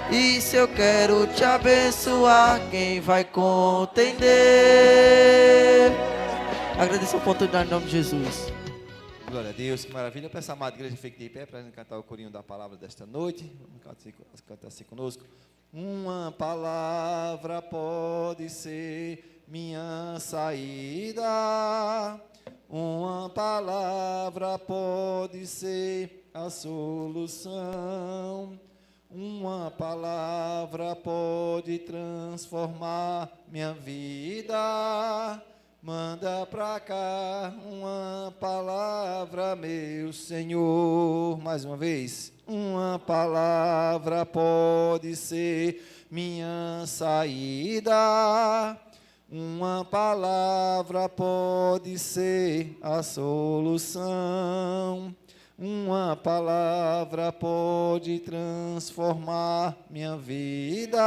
E se eu quero te abençoar, quem vai contender? Agradeço a oportunidade em nome de Jesus. Glória a Deus, que maravilha. Peço a amada igreja fique de pé para cantar o corinho da palavra desta noite. Vamos cantar assim conosco. Uma palavra pode ser minha saída. Uma palavra pode ser a solução. Uma palavra pode transformar minha vida. Manda pra cá uma palavra, meu Senhor. Mais uma vez. Uma palavra pode ser minha saída. Uma palavra pode ser a solução. Uma palavra pode transformar minha vida.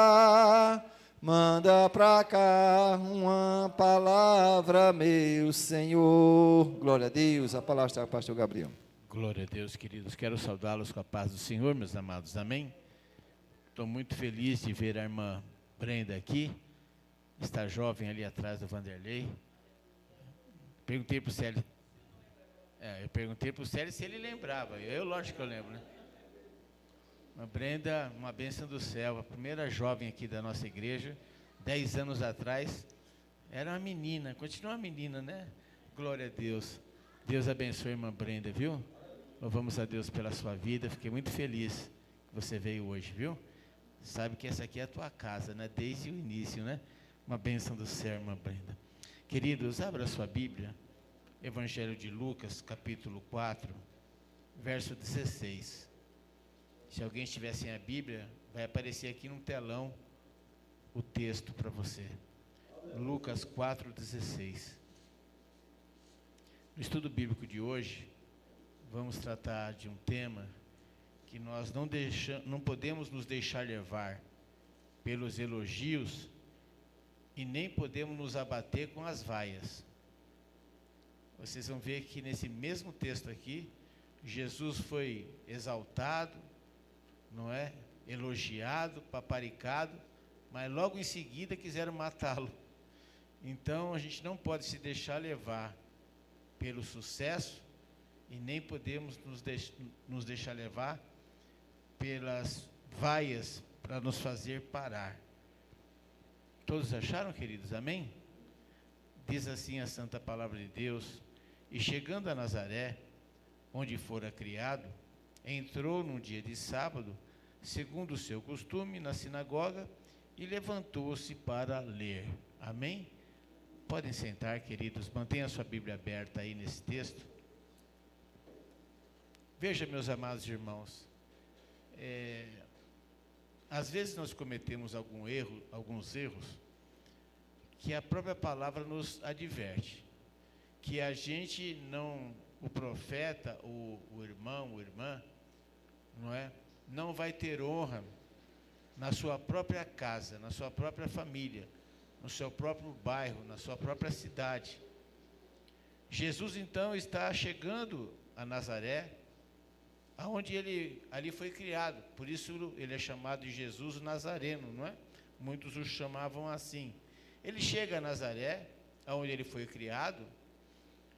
Manda pra cá uma palavra, meu Senhor. Glória a Deus. A palavra está com o pastor Gabriel. Glória a Deus, queridos. Quero saudá-los com a paz do Senhor, meus amados. Amém? Estou muito feliz de ver a irmã Brenda aqui. Está jovem ali atrás do Vanderlei. Perguntei para o Célio. Eu perguntei para o Célio se ele lembrava. Lógico que eu lembro, né? A Brenda, uma bênção do céu, a primeira jovem aqui da nossa igreja, 10 anos atrás, era uma menina, continua uma menina, né? Glória a Deus. Deus abençoe a irmã Brenda, viu? Louvamos a Deus pela sua vida, fiquei muito feliz que você veio hoje, viu? Sabe que essa aqui é a tua casa, né? Desde o início, né? Uma bênção do céu, irmã Brenda. Queridos, abra a sua Bíblia, Evangelho de Lucas, capítulo 4, verso 16. Se alguém estiver sem a Bíblia, vai aparecer aqui no telão o texto para você. Lucas 4,16. No estudo bíblico de hoje, vamos tratar de um tema que nós não podemos nos deixar levar pelos elogios e nem podemos nos abater com as vaias. Vocês vão ver que nesse mesmo texto aqui, Jesus foi exaltado, não é? Elogiado, paparicado, mas logo em seguida quiseram matá-lo. Então a gente não pode se deixar levar pelo sucesso e nem podemos nos deixar levar pelas vaias para nos fazer parar. Todos acharam, queridos? Amém? Diz assim a santa palavra de Deus: e chegando a Nazaré, onde fora criado, entrou num dia de sábado, segundo o seu costume, na sinagoga, e levantou-se para ler. Amém? Podem sentar, queridos, mantenha a sua Bíblia aberta aí nesse texto. Veja, meus amados irmãos, às vezes nós cometemos alguns erros, que a própria palavra nos adverte, que a gente não, o profeta, o irmão, a irmã, não vai ter honra na sua própria casa, na sua própria família, no seu próprio bairro, na sua própria cidade. Jesus então está chegando a Nazaré, aonde ele ali foi criado, por isso ele é chamado de Jesus o Nazareno, não é? Muitos o chamavam assim. Ele chega a Nazaré, aonde ele foi criado,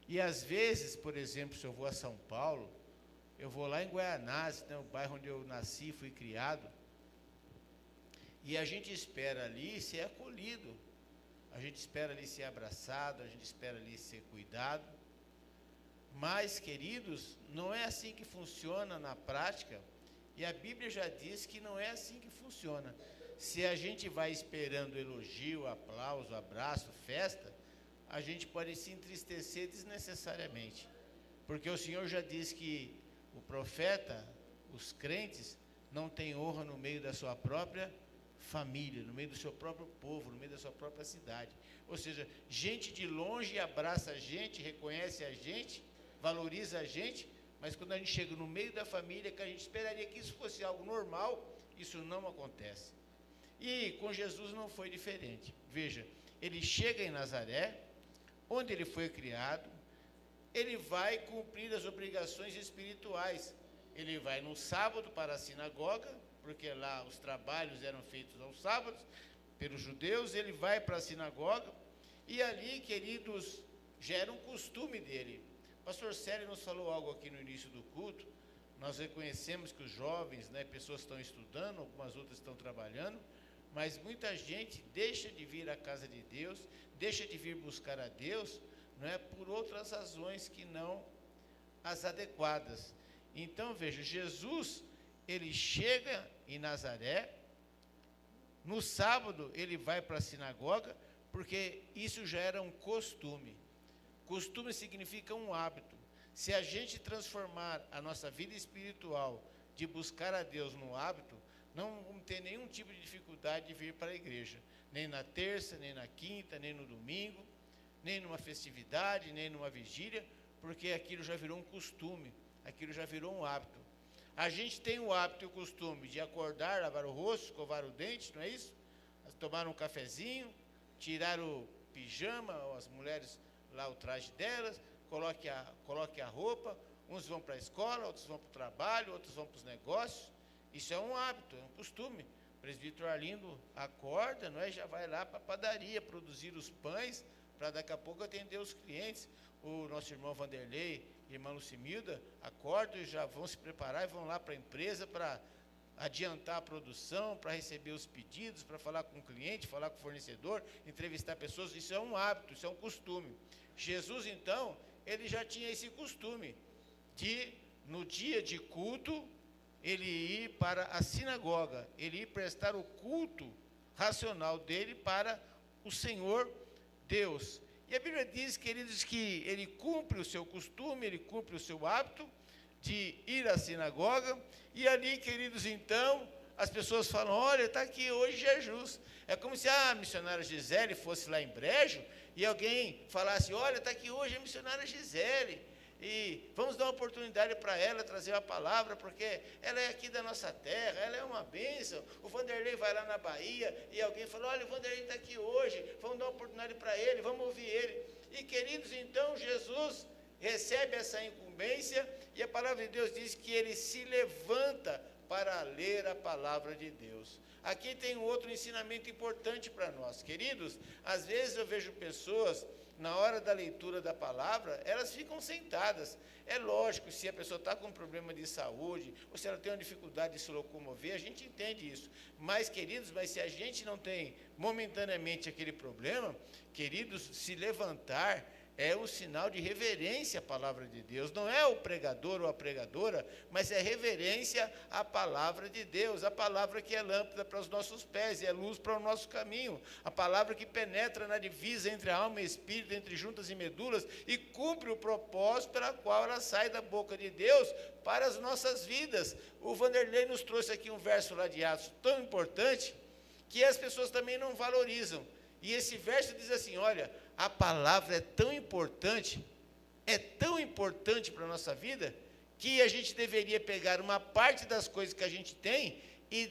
e às vezes, por exemplo, se eu vou a São Paulo, eu vou lá em Guaianazes, né, o bairro onde eu nasci e fui criado, e a gente espera ali ser acolhido, a gente espera ali ser abraçado, a gente espera ali ser cuidado. Mas, queridos, não é assim que funciona na prática, e a Bíblia já diz que não é assim que funciona. Se a gente vai esperando elogio, aplauso, abraço, festa, a gente pode se entristecer desnecessariamente, porque o Senhor já diz que o profeta, os crentes, não têm honra no meio da sua própria família, no meio do seu próprio povo, no meio da sua própria cidade. Ou seja, gente de longe abraça a gente, reconhece a gente, valoriza a gente, mas quando a gente chega no meio da família, que a gente esperaria que isso fosse algo normal, isso não acontece. E com Jesus não foi diferente. Veja, ele chega em Nazaré, onde ele foi criado, ele vai cumprir as obrigações espirituais. Ele vai no sábado para a sinagoga, porque lá os trabalhos eram feitos aos sábados, pelos judeus. Ele vai para a sinagoga, e ali, queridos, já era um costume dele. O pastor Célio nos falou algo aqui no início do culto. Nós reconhecemos que os jovens, pessoas estão estudando, algumas outras estão trabalhando, mas muita gente deixa de vir à casa de Deus, deixa de vir buscar a Deus, por outras razões que não as adequadas. Então, veja, Jesus, ele chega em Nazaré, no sábado ele vai para a sinagoga, porque isso já era um costume. Costume significa um hábito. Se a gente transformar a nossa vida espiritual de buscar a Deus no hábito, não vamos ter nenhum tipo de dificuldade de vir para a igreja, nem na terça, nem na quinta, nem no domingo, nem numa festividade, nem numa vigília, porque aquilo já virou um costume, aquilo já virou um hábito. A gente tem o hábito e o costume de acordar, lavar o rosto, escovar o dente, não é isso? Tomar um cafezinho, tirar o pijama, ou as mulheres lá o traje delas, coloque a roupa, uns vão para a escola, outros vão para o trabalho, outros vão para os negócios. Isso é um hábito, é um costume. O presbítero Arlindo acorda, já vai lá para a padaria produzir os pães, para daqui a pouco atender os clientes. O nosso irmão Vanderlei e irmã Lucimilda acordam e já vão se preparar e vão lá para a empresa para adiantar a produção, para receber os pedidos, para falar com o cliente, falar com o fornecedor, entrevistar pessoas. Isso é um hábito, isso é um costume. Jesus, então, ele já tinha esse costume de, no dia de culto, ele ir para a sinagoga, ele ir prestar o culto racional dele para o Senhor Deus. E a Bíblia diz, queridos, que ele cumpre o seu costume, ele cumpre o seu hábito de ir à sinagoga, e ali, queridos, então, as pessoas falam, olha, está aqui hoje Jesus. É como se a missionária Gisele fosse lá em Brejo, e alguém falasse, olha, está aqui hoje a missionária Gisele, e vamos dar uma oportunidade para ela trazer a palavra, porque ela é aqui da nossa terra, ela é uma bênção. O Vanderlei vai lá na Bahia, e alguém fala, olha, o Vanderlei está aqui hoje, vamos dar uma oportunidade para ele, vamos ouvir ele. E, queridos, então, Jesus recebe essa incumbência, e a palavra de Deus diz que ele se levanta para ler a palavra de Deus. Aqui tem um outro ensinamento importante para nós, queridos. Às vezes eu vejo pessoas, na hora da leitura da palavra, elas ficam sentadas. É lógico, se a pessoa está com um problema de saúde, ou se ela tem uma dificuldade de se locomover, a gente entende isso. Mas, queridos, se a gente não tem momentaneamente aquele problema, queridos, se levantar é um sinal de reverência à palavra de Deus. Não é o pregador ou a pregadora, mas é reverência à palavra de Deus, a palavra que é lâmpada para os nossos pés e é luz para o nosso caminho, a palavra que penetra na divisa entre a alma e espírito, entre juntas e medulas, e cumpre o propósito pela qual ela sai da boca de Deus para as nossas vidas. O Vanderlei nos trouxe aqui um verso lá de Atos tão importante, que as pessoas também não valorizam. E esse verso diz assim, olha, a palavra é tão importante para a nossa vida, que a gente deveria pegar uma parte das coisas que a gente tem e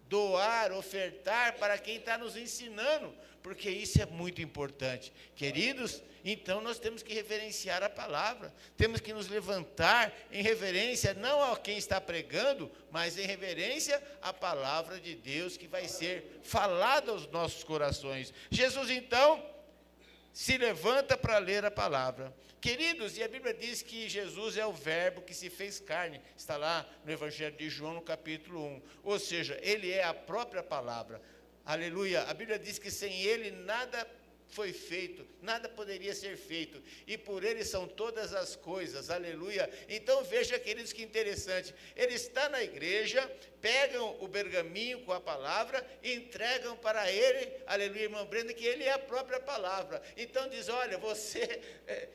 doar, ofertar para quem está nos ensinando, porque isso é muito importante. Queridos, então nós temos que reverenciar a palavra, temos que nos levantar em reverência, não a quem está pregando, mas em reverência à palavra de Deus que vai ser falada aos nossos corações. Jesus, então, se levanta para ler a palavra. Queridos, e a Bíblia diz que Jesus é o verbo que se fez carne, está lá no Evangelho de João, no capítulo 1, ou seja, ele é a própria palavra. Aleluia, a Bíblia diz que sem ele nada foi feito, nada poderia ser feito, e por ele são todas as coisas, aleluia. Então veja, queridos, que interessante, ele está na igreja, pegam o pergaminho com a palavra, e entregam para ele, aleluia, irmã Brenda, que ele é a própria palavra. Então diz, olha, você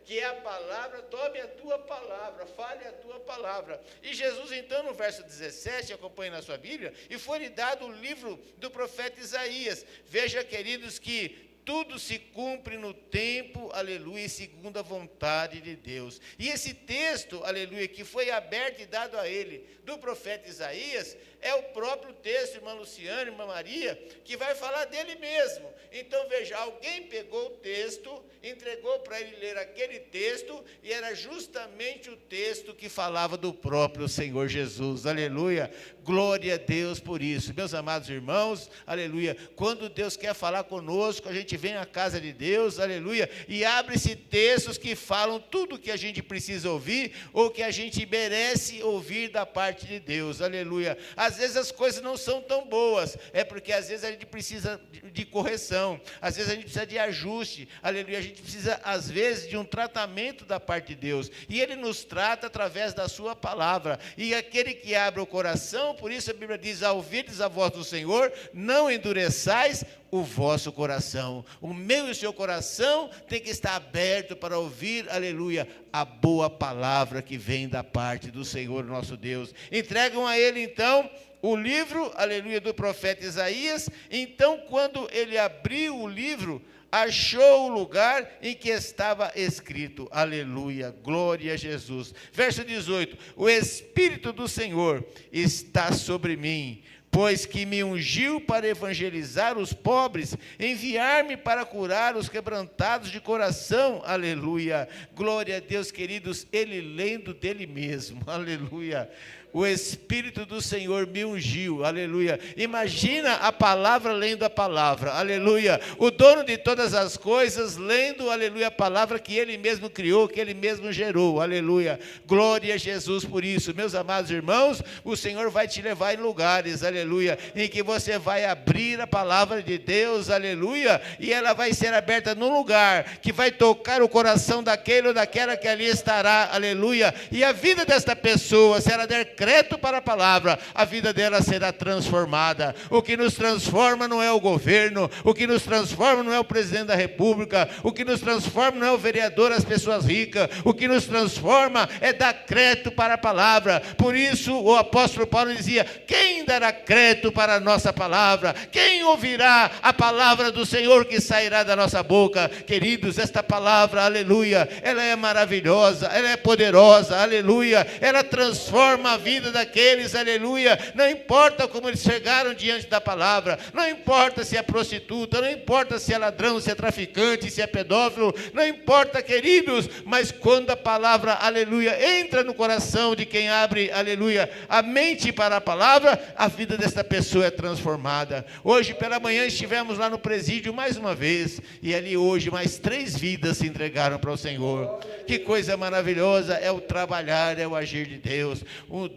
que é a palavra, tome a tua palavra, fale a tua palavra. E Jesus então no verso 17, acompanhe na sua Bíblia, e foi-lhe dado o livro do profeta Isaías. Veja, queridos, que tudo se cumpre no tempo, aleluia, segundo a vontade de Deus. E esse texto, aleluia, que foi aberto e dado a ele, do profeta Isaías, é o próprio texto, irmã Luciana, irmã Maria, que vai falar dele mesmo. Então veja, alguém pegou o texto, entregou para ele ler aquele texto, e era justamente o texto que falava do próprio Senhor Jesus, aleluia. Glória a Deus por isso. Meus amados irmãos, aleluia. Quando Deus quer falar conosco, a gente vem à casa de Deus, aleluia, e abre-se textos que falam tudo o que a gente precisa ouvir, ou que a gente merece ouvir da parte de Deus, aleluia. Às vezes as coisas não são tão boas, é porque às vezes a gente precisa de correção, às vezes a gente precisa de ajuste, aleluia, a gente precisa às vezes de um tratamento da parte de Deus, e Ele nos trata através da sua palavra, e aquele que abre o coração, por isso a Bíblia diz, ao ouvirdes a voz do Senhor, não endureçais o vosso coração. O meu e o seu coração tem que estar aberto para ouvir, aleluia, a boa palavra que vem da parte do Senhor nosso Deus. Entregam a Ele então o livro, aleluia, do profeta Isaías. Então, quando ele abriu o livro, achou o lugar em que estava escrito, aleluia, glória a Jesus. Verso 18, o Espírito do Senhor está sobre mim, pois que me ungiu para evangelizar os pobres, enviar-me para curar os quebrantados de coração, aleluia, glória a Deus, queridos, ele lendo dele mesmo, aleluia. O Espírito do Senhor me ungiu, aleluia. Imagina a palavra lendo a palavra, aleluia. O dono de todas as coisas lendo, aleluia, a palavra que Ele mesmo criou, que Ele mesmo gerou, aleluia. Glória a Jesus por isso. Meus amados irmãos, o Senhor vai te levar em lugares, aleluia, em que você vai abrir a palavra de Deus, aleluia, e ela vai ser aberta num lugar que vai tocar o coração daquele ou daquela que ali estará, aleluia. E a vida desta pessoa, se ela der crédito para a palavra, a vida dela será transformada. O que nos transforma não é o governo, o que nos transforma não é o presidente da república, o que nos transforma não é o vereador, as pessoas ricas, o que nos transforma é dar crédito para a palavra. Por isso o apóstolo Paulo dizia, quem dará crédito para a nossa palavra? Quem ouvirá a palavra do Senhor que sairá da nossa boca? Queridos, esta palavra, aleluia, ela é maravilhosa, ela é poderosa, aleluia, ela transforma a vida daqueles, aleluia, não importa como eles chegaram diante da palavra, não importa se é prostituta, não importa se é ladrão, se é traficante, se é pedófilo, não importa, queridos, mas quando a palavra, aleluia, entra no coração de quem abre, aleluia, a mente para a palavra, a vida desta pessoa é transformada. Hoje pela manhã estivemos lá no presídio mais uma vez, e ali hoje mais 3 vidas se entregaram para o Senhor. Que coisa maravilhosa é o trabalhar, é o agir de Deus.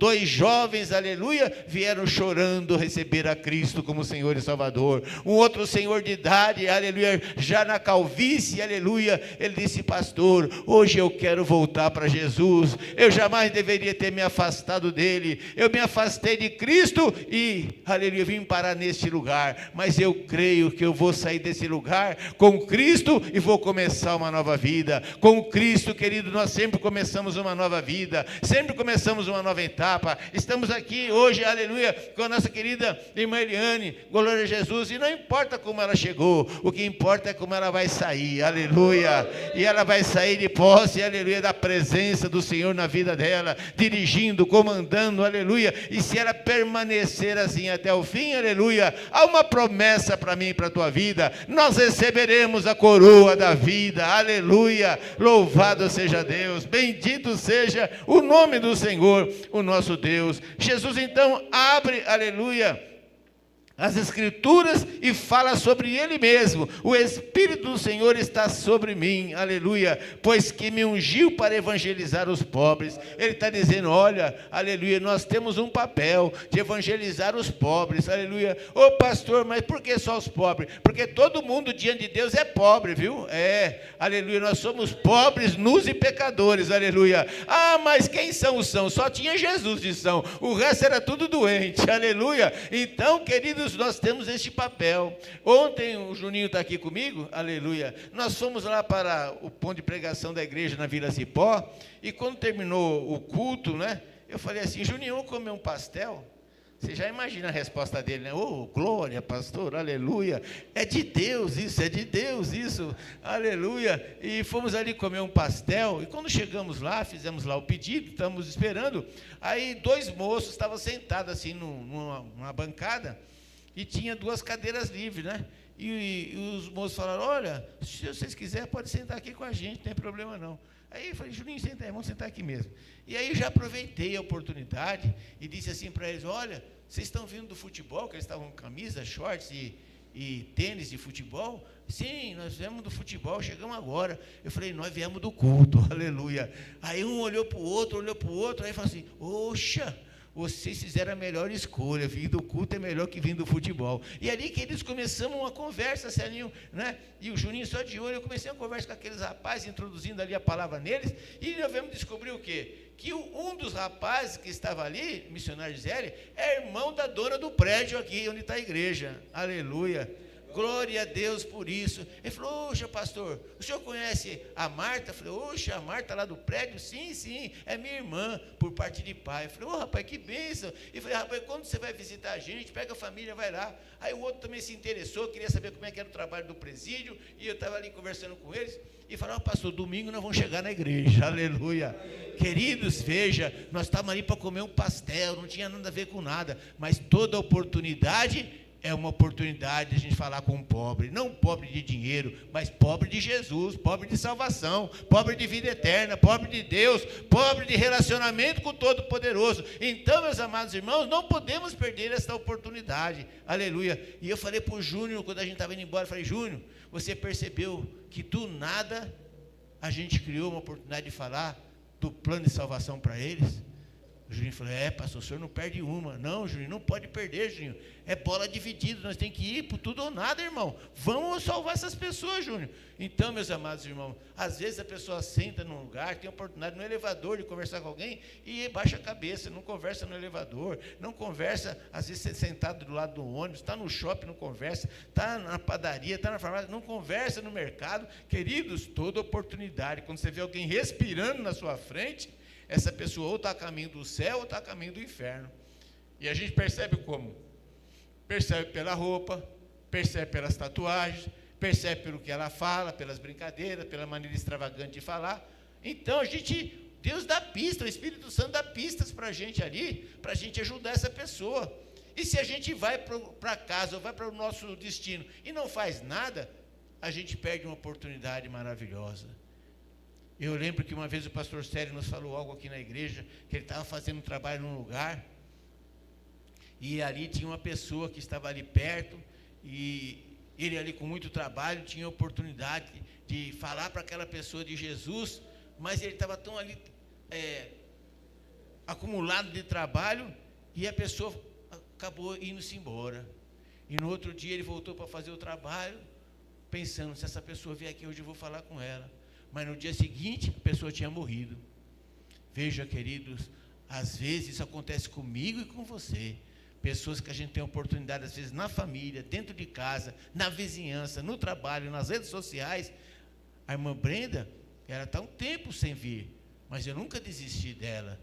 2 jovens, aleluia, vieram chorando receber a Cristo como Senhor e Salvador. Um outro senhor de idade, aleluia, já na calvície, aleluia, ele disse, pastor, hoje eu quero voltar para Jesus, eu jamais deveria ter me afastado dele, eu me afastei de Cristo e, aleluia, vim parar neste lugar, mas eu creio que eu vou sair desse lugar com Cristo e vou começar uma nova vida. Com Cristo, querido, nós sempre começamos uma nova vida, sempre começamos uma nova etapa. Estamos aqui hoje, aleluia, com a nossa querida irmã Eliane, glória a Jesus, e não importa como ela chegou, o que importa é como ela vai sair, aleluia, e ela vai sair de posse, aleluia, da presença do Senhor na vida dela, dirigindo, comandando, aleluia, e se ela permanecer assim até o fim, aleluia, há uma promessa para mim e para a tua vida, nós receberemos a coroa da vida, aleluia, louvado seja Deus, bendito seja o nome do Senhor, o nosso Deus. Jesus então abre, aleluia, as Escrituras e fala sobre Ele mesmo. O Espírito do Senhor está sobre mim, aleluia, pois que me ungiu para evangelizar os pobres. Ele está dizendo, olha, aleluia, nós temos um papel de evangelizar os pobres, aleluia. Ô pastor, mas por que só os pobres? Porque todo mundo diante de Deus é pobre, viu? Aleluia, nós somos pobres, nus e pecadores, aleluia. Ah, mas quem são os sãos? Só tinha Jesus de são, o resto era tudo doente, aleluia. Então, queridos, nós temos este papel. Ontem o Juninho está aqui comigo, aleluia, nós fomos lá para o ponto de pregação da igreja na Vila Cipó, e quando terminou o culto, né, eu falei assim, Juninho, vamos comer um pastel? Você já imagina a resposta dele, né? Oh, glória, pastor, aleluia, é de Deus isso, aleluia. E fomos ali comer um pastel, e quando chegamos lá, fizemos lá o pedido, estamos esperando, aí 2 moços estavam sentados assim numa bancada, e tinha 2 cadeiras livres, né? E os moços falaram, olha, se vocês quiserem, pode sentar aqui com a gente, não tem problema não. Aí eu falei, Juninho, senta aí, vamos sentar aqui mesmo. E aí já aproveitei a oportunidade e disse assim para eles, olha, vocês estão vindo do futebol, que eles estavam com camisa, shorts e tênis de futebol? Sim, nós viemos do futebol, chegamos agora. Eu falei, nós viemos do culto, aleluia. Aí um olhou para o outro, aí falou assim, oxa, vocês fizeram a melhor escolha, vir do culto é melhor que vir do futebol. E ali que eles começamos uma conversa, Celinho, né? E o Juninho só de olho, eu comecei uma conversa com aqueles rapazes, introduzindo ali a palavra neles, e nós vamos descobrir o quê? Que um dos rapazes que estava ali, missionário Gisele, é irmão da dona do prédio aqui, onde está a igreja, aleluia. Glória a Deus por isso. Ele falou, oxa, pastor, o senhor conhece a Marta? Eu falei, oxa, a Marta lá do prédio? Sim, é minha irmã, por parte de pai. Eu falei, rapaz, que bênção. E falei, rapaz, quando você vai visitar a gente, pega a família, vai lá. Aí o outro também se interessou, queria saber como é que era o trabalho do presídio, e eu estava ali conversando com eles, e falava, pastor, domingo nós vamos chegar na igreja, aleluia. Queridos, veja, nós estávamos ali para comer um pastel, não tinha nada a ver com nada, mas toda oportunidade é uma oportunidade de a gente falar com um pobre, não pobre de dinheiro, mas pobre de Jesus, pobre de salvação, pobre de vida eterna, pobre de Deus, pobre de relacionamento com o Todo-Poderoso. Então, meus amados irmãos, não podemos perder essa oportunidade, aleluia. E eu falei para o Júnior, quando a gente estava indo embora, eu falei, Júnior, você percebeu que do nada a gente criou uma oportunidade de falar do plano de salvação para eles? O Juninho falou, pastor, o senhor não perde uma. Não, Juninho, não pode perder, Juninho. É bola dividida, nós temos que ir por tudo ou nada, irmão. Vamos salvar essas pessoas, Júnior. Então, meus amados irmãos, às vezes a pessoa senta num lugar, tem a oportunidade no elevador de conversar com alguém e baixa a cabeça, não conversa no elevador, não conversa, às vezes sentado do lado do ônibus, está no shopping, não conversa, está na padaria, está na farmácia, não conversa no mercado. Queridos, toda oportunidade, quando você vê alguém respirando na sua frente, essa pessoa ou está a caminho do céu ou está a caminho do inferno. E a gente percebe como? Percebe pela roupa, percebe pelas tatuagens, percebe pelo que ela fala, pelas brincadeiras, pela maneira extravagante de falar. Então Deus dá pista, o Espírito Santo dá pistas para a gente ali, para a gente ajudar essa pessoa. E se a gente vai para casa, ou vai para o nosso destino e não faz nada, a gente perde uma oportunidade maravilhosa. Eu lembro que uma vez o pastor Célio nos falou algo aqui na igreja, que ele estava fazendo um trabalho num lugar, e ali tinha uma pessoa que estava ali perto, e ele ali com muito trabalho, tinha a oportunidade de falar para aquela pessoa de Jesus, mas ele estava tão ali, acumulado de trabalho, e a pessoa acabou indo-se embora. E no outro dia ele voltou para fazer o trabalho, pensando, se essa pessoa vier aqui hoje eu vou falar com ela. Mas no dia seguinte, a pessoa tinha morrido. Veja, queridos, às vezes isso acontece comigo e com você. Pessoas que a gente tem oportunidade, às vezes, na família, dentro de casa, na vizinhança, no trabalho, nas redes sociais. A irmã Brenda, ela está um tempo sem vir, mas eu nunca desisti dela.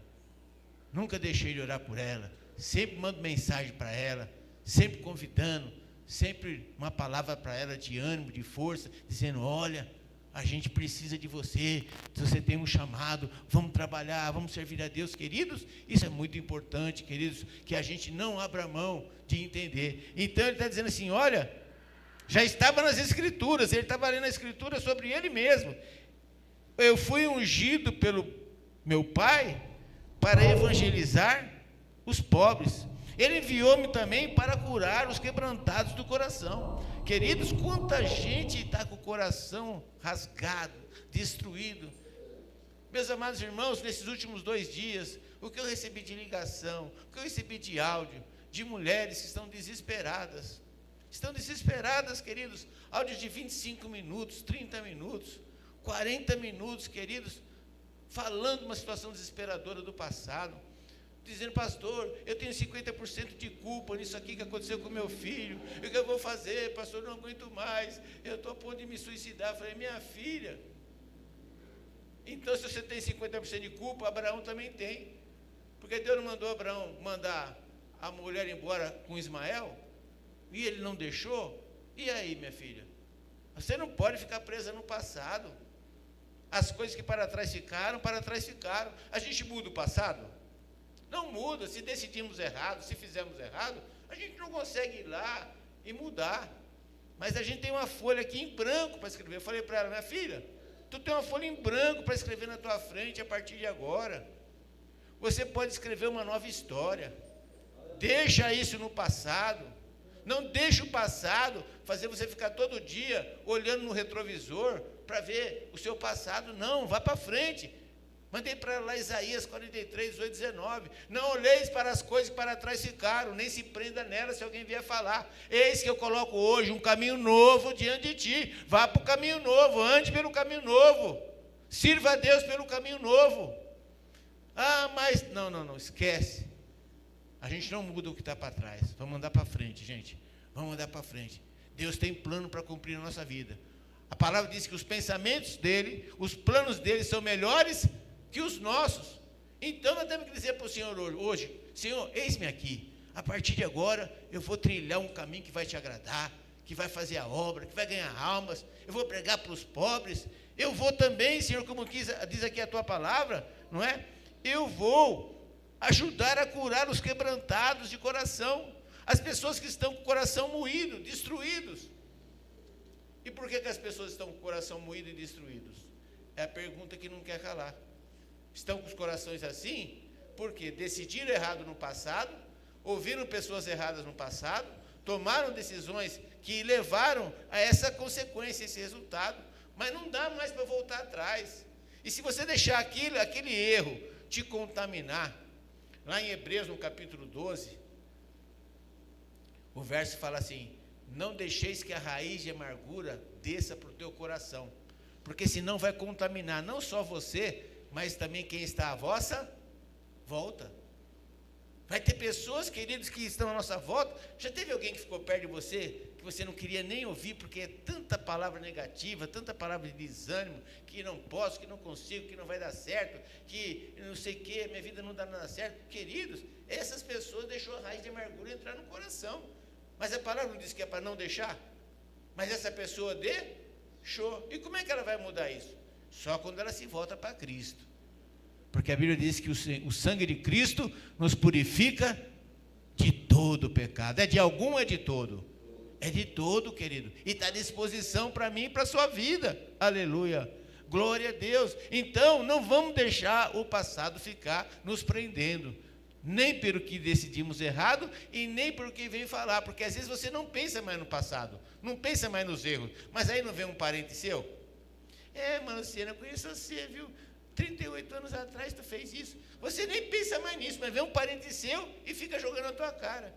Nunca deixei de orar por ela. Sempre mando mensagem para ela, sempre convidando, sempre uma palavra para ela de ânimo, de força, dizendo, olha, a gente precisa de você, se você tem um chamado, vamos trabalhar, vamos servir a Deus, queridos. Isso é muito importante, queridos, que a gente não abra mão de entender. Então ele está dizendo assim, olha, já estava nas Escrituras, ele estava lendo a Escritura sobre ele mesmo. Eu fui ungido pelo meu Pai para evangelizar os pobres. Ele enviou-me também para curar os quebrantados do coração. Queridos, quanta gente está com o coração rasgado, destruído. Meus amados irmãos, nesses últimos 2 dias, o que eu recebi de ligação, o que eu recebi de áudio, de mulheres que estão desesperadas. Estão desesperadas, queridos. Áudios de 25 minutos, 30 minutos, 40 minutos, queridos, falando uma situação desesperadora do passado. Dizendo, pastor, eu tenho 50% de culpa nisso aqui que aconteceu com meu filho. O que eu vou fazer, pastor? Eu não aguento mais. Eu estou a ponto de me suicidar. Eu falei, minha filha. Então, se você tem 50% de culpa, Abraão também tem. Porque Deus não mandou Abraão mandar a mulher embora com Ismael, e ele não deixou. E aí, minha filha? Você não pode ficar presa no passado. As coisas que para trás ficaram, para trás ficaram. A gente muda o passado? Não muda. Se decidimos errado, se fizermos errado, a gente não consegue ir lá e mudar. Mas a gente tem uma folha aqui em branco para escrever. Eu falei para ela, minha filha, tu tem uma folha em branco para escrever na tua frente a partir de agora. Você pode escrever uma nova história. Deixa isso no passado. Não deixe o passado fazer você ficar todo dia olhando no retrovisor para ver o seu passado. Não, vá para frente. Mandei para lá Isaías 43, 18, 19. Não olheis para as coisas que para trás ficaram, nem se prenda nelas se alguém vier falar. Eis que eu coloco hoje um caminho novo diante de ti. Vá para o caminho novo, ande pelo caminho novo. Sirva a Deus pelo caminho novo. Ah, mas não, esquece. A gente não muda o que está para trás. Vamos andar para frente, gente. Vamos andar para frente. Deus tem plano para cumprir na nossa vida. A palavra diz que os pensamentos dele, os planos dele são melhores que os nossos. Então nós temos que dizer para o Senhor hoje: Senhor, eis-me aqui. A partir de agora eu vou trilhar um caminho que vai te agradar, que vai fazer a obra, que vai ganhar almas. Eu vou pregar para os pobres. Eu vou também, Senhor, como diz aqui a tua palavra, não é? Eu vou ajudar a curar os quebrantados de coração, as pessoas que estão com o coração moído, destruídos. E por que as pessoas estão com o coração moído e destruídos? É a pergunta que não quer calar. Estão com os corações assim porque decidiram errado no passado, ouviram pessoas erradas no passado, tomaram decisões que levaram a essa consequência, esse resultado, mas não dá mais para voltar atrás. E se você deixar aquele erro te contaminar, lá em Hebreus, no capítulo 12, o verso fala assim: não deixeis que a raiz de amargura desça para o teu coração, porque senão vai contaminar não só você, mas também quem está à vossa volta. Vai ter pessoas, queridos, que estão à nossa volta. Já teve alguém que ficou perto de você, que você não queria nem ouvir, porque é tanta palavra negativa, tanta palavra de desânimo, que não posso, que não consigo, que não vai dar certo, que não sei o que, minha vida não dá nada certo. Queridos, essas pessoas deixou a raiz de amargura entrar no coração. Mas a palavra não diz que é para não deixar? Mas essa pessoa deixou. E como é que ela vai mudar isso? Só quando ela se volta para Cristo. Porque a Bíblia diz que o sangue de Cristo nos purifica de todo pecado. É de algum ou é de todo? É de todo, querido. E está à disposição para mim e para a sua vida. Aleluia. Glória a Deus. Então, não vamos deixar o passado ficar nos prendendo. Nem pelo que decidimos errado e nem pelo que veio falar. Porque às vezes você não pensa mais no passado. Não pensa mais nos erros. Mas aí não vem um parente seu? Marciana, eu conheço você, viu? 38 anos atrás tu fez isso. Você nem pensa mais nisso, mas vem um parente seu e fica jogando na tua cara.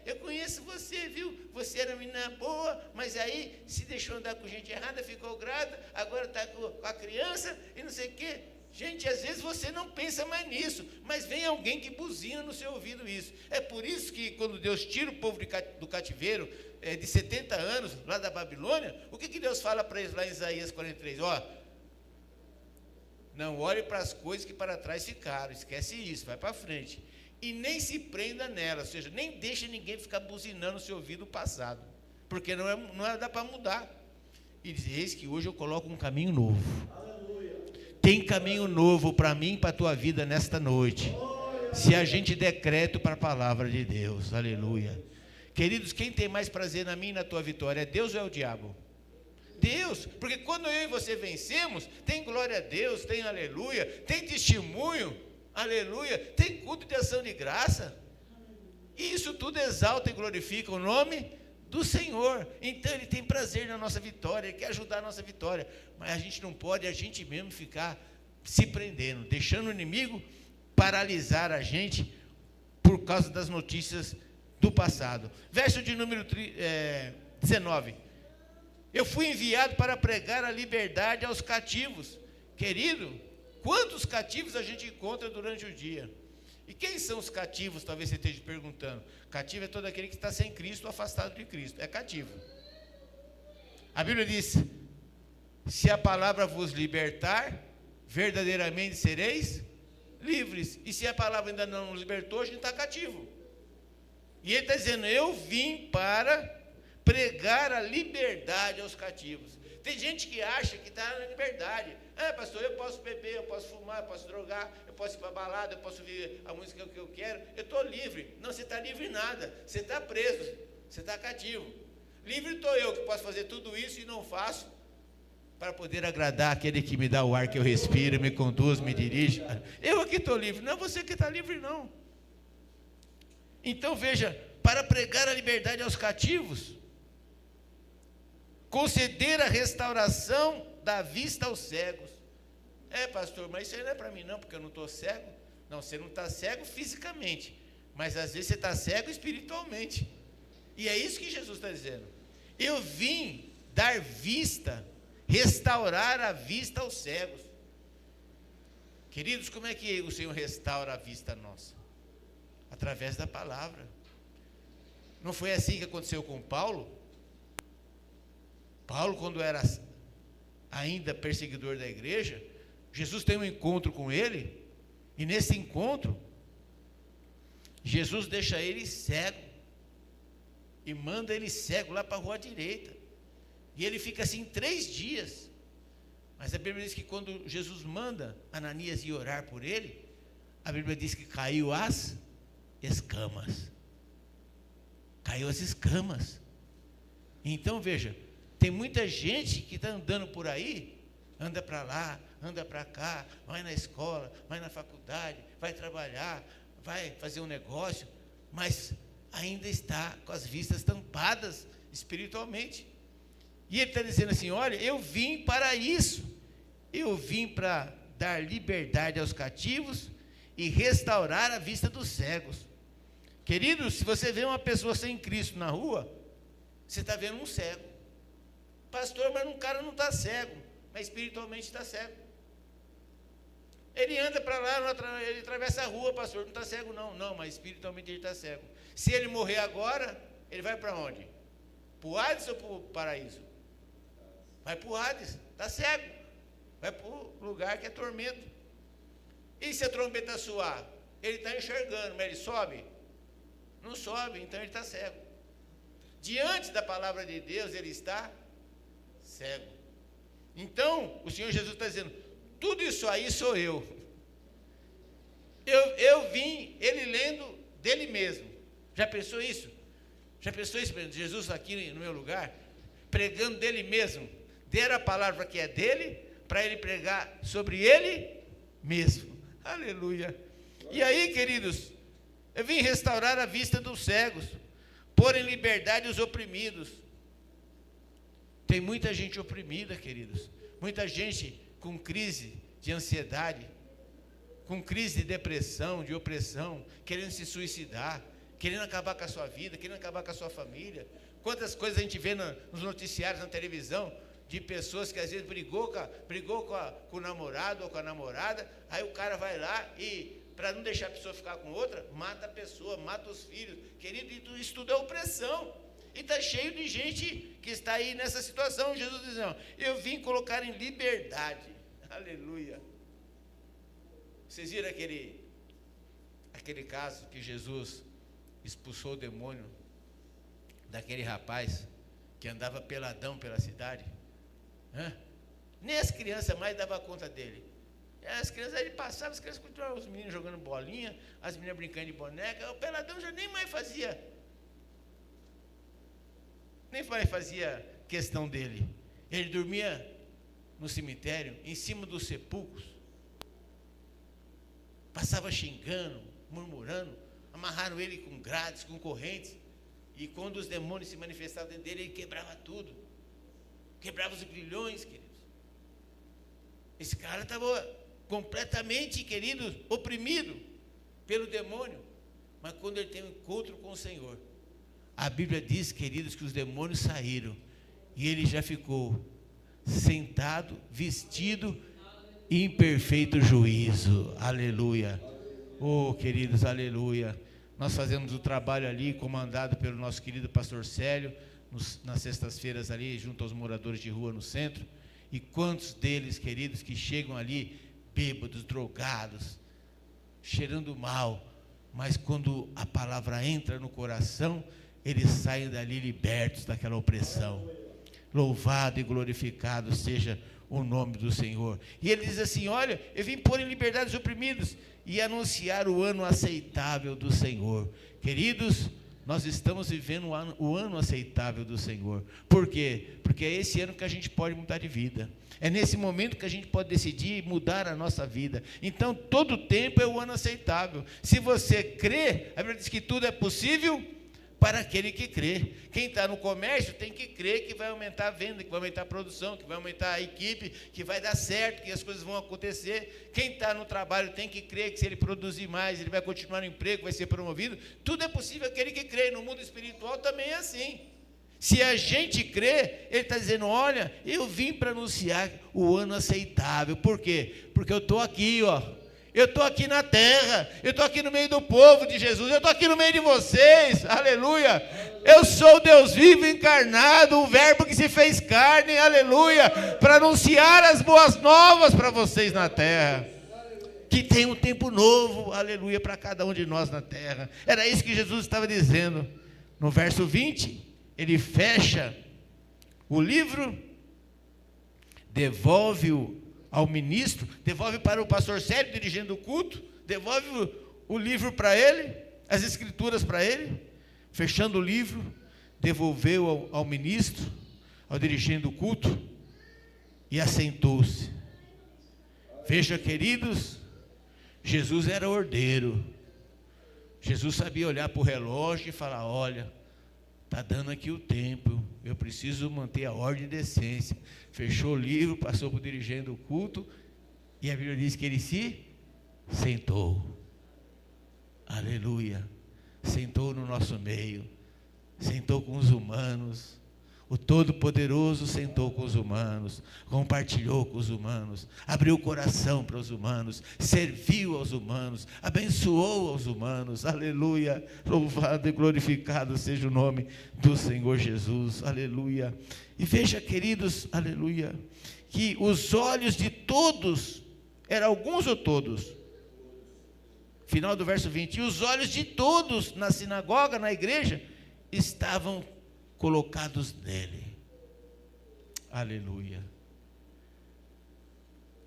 Eu conheço você, viu? Você era uma menina boa, mas aí se deixou andar com gente errada, ficou grávida, agora está com a criança e não sei o quê. Gente, às vezes você não pensa mais nisso, mas vem alguém que buzina no seu ouvido isso. É por isso que quando Deus tira o povo do cativeiro, de 70 anos, lá da Babilônia, o que Deus fala para eles lá em Isaías 43? Não olhe para as coisas que para trás ficaram, esquece isso, vai para frente. E nem se prenda nela, ou seja, nem deixa ninguém ficar buzinando no seu ouvido o passado, porque não dá para mudar. E diz: eis que hoje eu coloco um caminho novo. Aleluia. Tem caminho novo para mim e para a tua vida nesta noite. Se a gente der crédito para a palavra de Deus, aleluia. Queridos, quem tem mais prazer na minha e na tua vitória, é Deus ou é o diabo? Deus, porque quando eu e você vencemos, tem glória a Deus, tem aleluia, tem testemunho, aleluia, tem culto de ação de graça, e isso tudo exalta e glorifica o nome do Senhor. Então Ele tem prazer na nossa vitória, Ele quer ajudar a nossa vitória, mas a gente não pode, a gente mesmo ficar se prendendo, deixando o inimigo paralisar a gente por causa das notícias do passado. Verso de número 19. Eu fui enviado para pregar a liberdade aos cativos. Querido, quantos cativos a gente encontra durante o dia? E quem são os cativos? Talvez você esteja perguntando. Cativo é todo aquele que está sem Cristo, afastado de Cristo. É cativo. A Bíblia diz: se a palavra vos libertar, verdadeiramente sereis livres. E se a palavra ainda não nos libertou, a gente está cativo. E ele está dizendo: eu vim para pregar a liberdade aos cativos. Tem gente que acha que está na liberdade. Pastor, eu posso beber, eu posso fumar, eu posso drogar, eu posso ir para a balada, eu posso ouvir a música que eu quero, eu estou livre. Não, você está livre nada, você está preso, você está cativo. Livre estou eu, que posso fazer tudo isso e não faço, para poder agradar aquele que me dá o ar que eu respiro, me conduz, me dirige. Eu aqui estou livre. Não é você que está livre, não. Então veja, para pregar a liberdade aos cativos, conceder a restauração da vista aos cegos. Pastor, mas isso aí não é para mim não, porque eu não estou cego. Não, você não está cego fisicamente, mas às vezes você está cego espiritualmente. E é isso que Jesus está dizendo. Eu vim dar vista, restaurar a vista aos cegos. Queridos, como é que o Senhor restaura a vista nossa? Através da palavra. Não foi assim que aconteceu com Paulo? Paulo, quando era ainda perseguidor da igreja, Jesus tem um encontro com ele, e nesse encontro, Jesus deixa ele cego, e manda ele cego lá para a rua direita, e ele fica assim 3 dias, mas a Bíblia diz que quando Jesus manda Ananias ir orar por ele, a Bíblia diz que caiu as escamas, então veja, tem muita gente que está andando por aí, anda para lá, anda para cá, vai na escola, vai na faculdade, vai trabalhar, vai fazer um negócio, mas ainda está com as vistas tampadas espiritualmente. E ele está dizendo assim, olha, eu vim para isso, eu vim para dar liberdade aos cativos e restaurar a vista dos cegos. Queridos, se você vê uma pessoa sem Cristo na rua, você está vendo um cego. Pastor, mas um cara não está cego, mas espiritualmente está cego. Ele anda para lá, ele atravessa a rua, pastor, não está cego não, mas espiritualmente ele está cego. Se ele morrer agora, ele vai para onde? Para o Hades ou para o paraíso? Vai para o Hades, está cego, vai para o lugar que é tormento. E se a trombeta soar? Ele está enxergando, mas ele sobe? Não sobe, então ele está cego. Diante da palavra de Deus, ele está cego. Então, o Senhor Jesus está dizendo, tudo isso aí sou eu. Eu vim, ele lendo dele mesmo. Já pensou isso? Jesus aqui no meu lugar, pregando dele mesmo. Der a palavra que é dele, para ele pregar sobre ele mesmo. Aleluia. E aí, queridos, eu vim restaurar a vista dos cegos, pôr em liberdade os oprimidos. Tem muita gente oprimida, queridos. Muita gente com crise de ansiedade, com crise de depressão, de opressão, querendo se suicidar, querendo acabar com a sua vida, querendo acabar com a sua família. Quantas coisas a gente vê nos noticiários, na televisão, de pessoas que às vezes brigou com o namorado ou com a namorada, aí o cara vai lá e, para não deixar a pessoa ficar com outra, mata a pessoa, mata os filhos. Querido, isso tudo é opressão. E está cheio de gente que está aí nessa situação. Jesus diz, não, eu vim colocar em liberdade. Aleluia. Vocês viram aquele caso que Jesus expulsou o demônio daquele rapaz que andava peladão pela cidade? Nem as crianças mais davam conta dele. As crianças, ele passava, as crianças continuavam, os meninos jogando bolinha, as meninas brincando de boneca, o peladão já nem mais fazia questão dele. Ele dormia no cemitério, em cima dos sepulcros, passava xingando, murmurando, amarraram ele com grades, com correntes, e quando os demônios se manifestavam dentro dele, ele quebrava tudo, quebrava os grilhões, queridos. Esse cara estava completamente, queridos, oprimido pelo demônio, mas quando ele tem um encontro com o Senhor, a Bíblia diz, queridos, que os demônios saíram, e ele já ficou sentado, vestido, em perfeito juízo. Aleluia. Oh, queridos, aleluia. Nós fazemos o trabalho ali, comandado pelo nosso querido pastor Célio, nas sextas-feiras ali, junto aos moradores de rua no centro. E quantos deles, queridos, que chegam ali, bêbados, drogados, cheirando mal, mas quando a palavra entra no coração, eles saem dali libertos daquela opressão. Louvado e glorificado seja o nome do Senhor. E ele diz assim, olha, eu vim pôr em liberdade os oprimidos e anunciar o ano aceitável do Senhor. Queridos, nós estamos vivendo o ano aceitável do Senhor. Por quê? Porque é esse ano que a gente pode mudar de vida. É nesse momento que a gente pode decidir mudar a nossa vida. Então, todo tempo é o ano aceitável. Se você crê, a Bíblia diz que tudo é possível para aquele que crê. Quem está no comércio tem que crer que vai aumentar a venda, que vai aumentar a produção, que vai aumentar a equipe, que vai dar certo, que as coisas vão acontecer. Quem está no trabalho tem que crer que se ele produzir mais, ele vai continuar no emprego, vai ser promovido. Tudo é possível aquele que crê. No mundo espiritual também é assim. Se a gente crê, ele está dizendo, olha, eu vim para anunciar o ano aceitável. Por quê? Porque eu estou aqui, ó. Eu estou aqui na terra, eu estou aqui no meio do povo de Jesus, eu estou aqui no meio de vocês, aleluia. Eu sou o Deus vivo encarnado, o verbo que se fez carne, aleluia, para anunciar as boas novas para vocês na terra. Que tem um tempo novo, aleluia, para cada um de nós na terra. Era isso que Jesus estava dizendo. No verso 20, ele fecha o livro, devolve-o ao ministro, devolve para o pastor Sérgio, dirigindo o culto, devolve o livro para ele, as escrituras para ele, fechando o livro, devolveu ao ministro, ao dirigente do culto, e assentou-se. Veja, queridos, Jesus era ordeiro. Jesus sabia olhar para o relógio e falar, olha, está dando aqui o tempo, eu preciso manter a ordem e decência. Fechou o livro, passou para o dirigente do culto, e a Bíblia diz que ele se sentou. Aleluia. Sentou no nosso meio, sentou com os humanos. O Todo-Poderoso sentou com os humanos, compartilhou com os humanos, abriu o coração para os humanos, serviu aos humanos, abençoou aos humanos, aleluia, louvado e glorificado seja o nome do Senhor Jesus, aleluia. E veja, queridos, aleluia, que os olhos de todos, eram alguns ou todos? Final do verso 20, e os olhos de todos na sinagoga, na igreja, estavam colocados nele. Aleluia.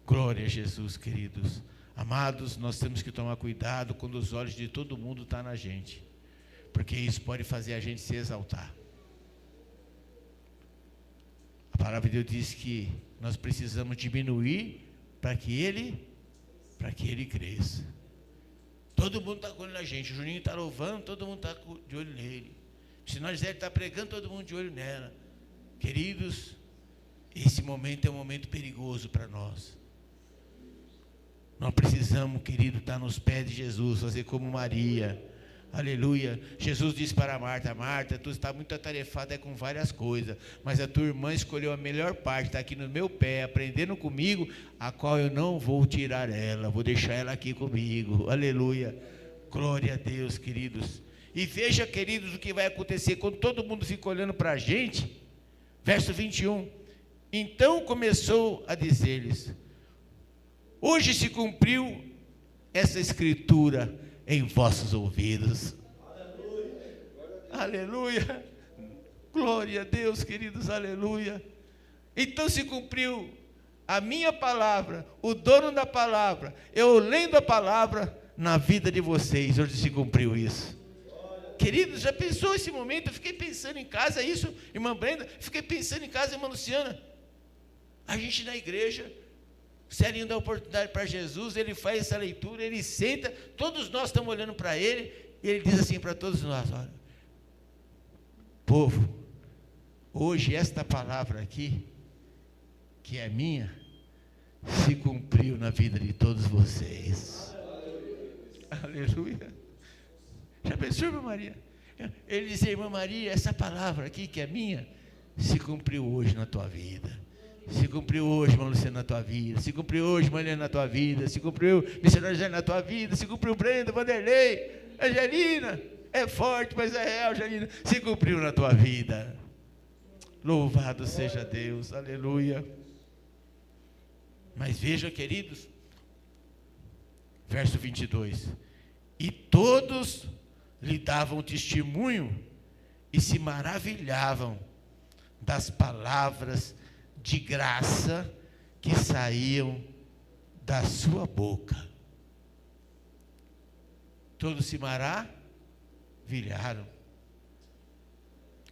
Glória a Jesus, queridos. Amados, nós temos que tomar cuidado quando os olhos de todo mundo estão na gente, porque isso pode fazer a gente se exaltar. A palavra de Deus diz que nós precisamos diminuir para que ele cresça. Todo mundo está com olho na gente. O Juninho está louvando, todo mundo está de olho nele. Se nós ele está pregando, todo mundo de olho nela. Queridos, esse momento é um momento perigoso para nós. Nós precisamos, querido, estar nos pés de Jesus, fazer como Maria. Aleluia. Jesus disse para Marta, Marta, tu está muito atarefada com várias coisas, mas a tua irmã escolheu a melhor parte, está aqui no meu pé, aprendendo comigo, a qual eu não vou tirar ela, vou deixar ela aqui comigo. Aleluia. Glória a Deus, queridos. E veja, queridos, o que vai acontecer quando todo mundo fica olhando para a gente. Verso 21. Então começou a dizer-lhes, hoje se cumpriu essa escritura em vossos ouvidos. Aleluia. Glória a Deus, queridos, aleluia. Então se cumpriu a minha palavra, o dono da palavra, eu lendo a palavra na vida de vocês. Hoje se cumpriu isso. Queridos, já pensou esse momento? Eu fiquei pensando em casa, isso, irmã Brenda, fiquei pensando em casa, irmã Luciana. A gente na igreja, Celinho dá oportunidade para Jesus, ele faz essa leitura, ele senta, todos nós estamos olhando para ele, e ele diz assim para todos nós, olha, povo, hoje esta palavra aqui, que é minha, se cumpriu na vida de todos vocês. Aleluia. Já pensou, irmã Maria? Ele dizia, irmã Maria, essa palavra aqui que é minha, se cumpriu hoje na tua vida. Se cumpriu hoje, irmã Luciana, na tua vida. Se cumpriu hoje, irmã Helena, na tua vida. Se cumpriu, missionário José, na tua vida. Se cumpriu, Brenda, Vanderlei, Angelina. É forte, mas é real, Angelina. Se cumpriu na tua vida. Louvado seja Deus, aleluia. Mas veja, queridos, verso 22. E todos lhe davam testemunho e se maravilhavam das palavras de graça que saíam da sua boca. Todos se maravilharam.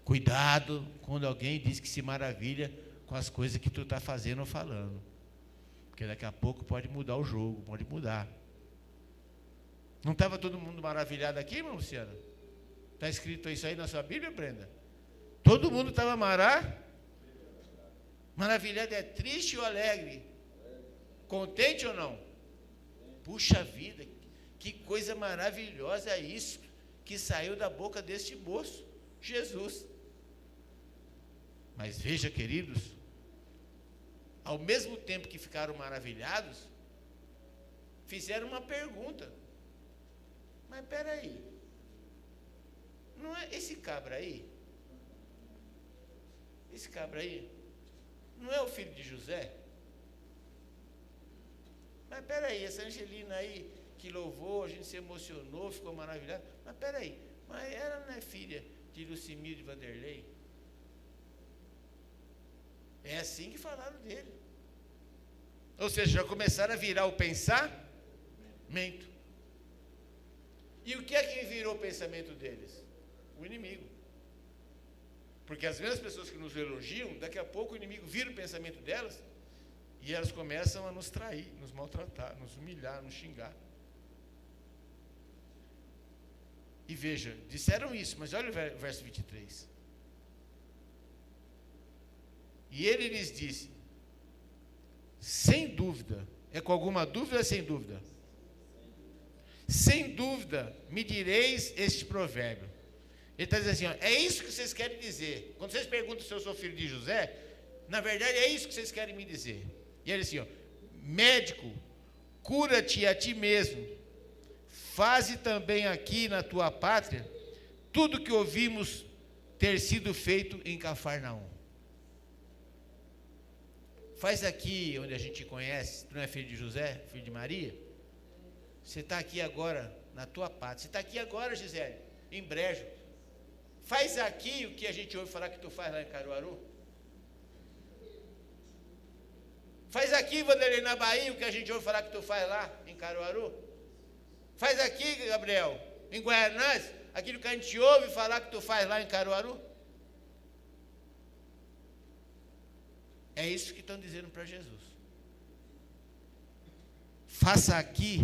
Cuidado quando alguém diz que se maravilha com as coisas que tu está fazendo ou falando. Porque daqui a pouco pode mudar o jogo, pode mudar. Não estava todo mundo maravilhado aqui, irmão Luciano? Está escrito isso aí na sua Bíblia, Brenda? Todo mundo estava maravilhado. É triste ou alegre? Contente ou não? Puxa vida, que coisa maravilhosa é isso que saiu da boca deste moço, Jesus. Mas veja, queridos, ao mesmo tempo que ficaram maravilhados, fizeram uma pergunta. Mas espera aí, não é esse cabra aí? Esse cabra aí não é o filho de José? Mas espera aí, essa Angelina aí que louvou, a gente se emocionou, ficou maravilhado. Mas espera aí, mas ela não é filha de Lucimir de Vanderlei? É assim que falaram dele. Ou seja, já começaram a virar o pensamento. E o que é que virou o pensamento deles? O inimigo. Porque as mesmas pessoas que nos elogiam, daqui a pouco o inimigo vira o pensamento delas e elas começam a nos trair, nos maltratar, nos humilhar, nos xingar. E veja, disseram isso, mas olha o verso 23. E ele lhes disse, sem dúvida, é com alguma dúvida ou sem dúvida? Sem dúvida, me direis este provérbio. Ele está dizendo assim, ó, é isso que vocês querem dizer. Quando vocês perguntam se eu sou filho de José, na verdade é isso que vocês querem me dizer. E ele assim, ó, médico, cura-te a ti mesmo, faze também aqui na tua pátria tudo que ouvimos ter sido feito em Cafarnaum. Faz aqui onde a gente conhece, tu não é filho de José, filho de Maria? Você está aqui agora na tua pátria. Você está aqui agora, Gisele, em Brejo. Faz aqui o que a gente ouve falar que tu faz lá em Caruaru. Faz aqui, Vanderlei, na Bahia, o que a gente ouve falar que tu faz lá em Caruaru. Faz aqui, Gabriel, em Guaianás, aquilo que a gente ouve falar que tu faz lá em Caruaru. É isso que estão dizendo para Jesus. Faça aqui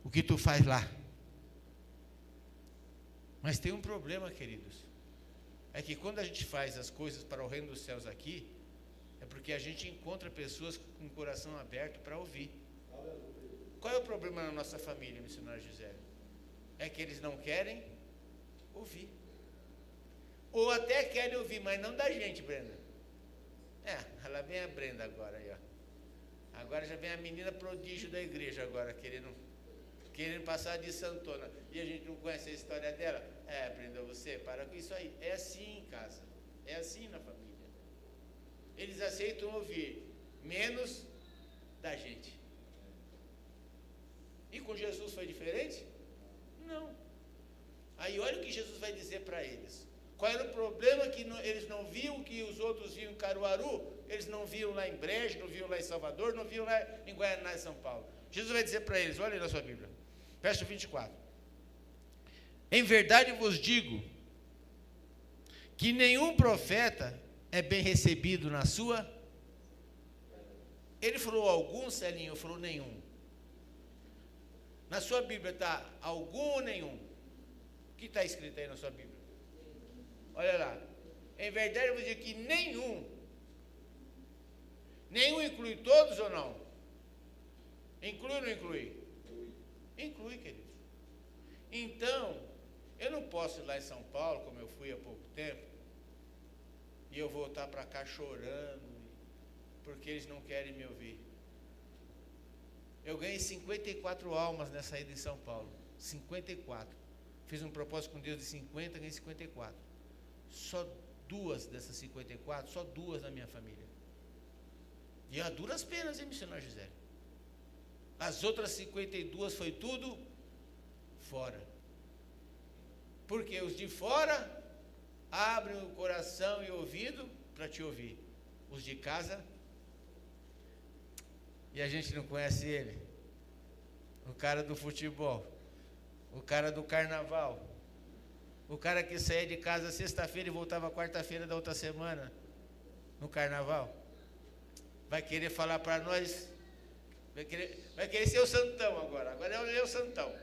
o que tu faz lá. Mas tem um problema, queridos. É que quando a gente faz as coisas para o reino dos céus aqui, é porque a gente encontra pessoas com o coração aberto para ouvir. Qual é o problema na nossa família, missionária Gisele? É que eles não querem ouvir. Ou até querem ouvir, mas não da gente, Brenda. Ela vem a Brenda agora aí, ó. Agora já vem a menina prodígio da igreja agora, querendo passar de santona. E a gente não conhece a história dela. Brenda, você para com isso aí. É assim em casa. É assim na família. Eles aceitam ouvir menos da gente. E com Jesus foi diferente? Não. Aí olha o que Jesus vai dizer para eles. Qual era o problema que eles não viam que os outros viam em Caruaru? Eles não viam lá em Brejo, não viam lá em Salvador, não viam lá em Guaianás, São Paulo. Jesus vai dizer para eles, olha aí na sua Bíblia, verso 24. Em verdade vos digo, que nenhum profeta é bem recebido na sua... Ele falou algum, Celinho, falou nenhum. Na sua Bíblia está algum ou nenhum? O que está escrito aí na sua Bíblia? Olha lá. Em verdade eu vou dizer que nenhum. Nenhum inclui todos ou não? Inclui ou não inclui? Inclui, querido. Então, eu não posso ir lá em São Paulo, como eu fui há pouco tempo, e eu voltar para cá chorando, porque eles não querem me ouvir. Eu ganhei 54 almas nessa ida em São Paulo. 54. Fiz um propósito com Deus de 50, ganhei 54. Só duas dessas 54, só duas na minha família. E a duras penas, hein, missionário José? As outras 52 foi tudo fora. Porque os de fora abrem o coração e o ouvido para te ouvir. Os de casa, e a gente não conhece ele. O cara do futebol, o cara do carnaval, O cara que saía de casa sexta-feira e voltava quarta-feira da outra semana, no carnaval, vai querer falar para nós, vai querer ser o santão agora é o santão.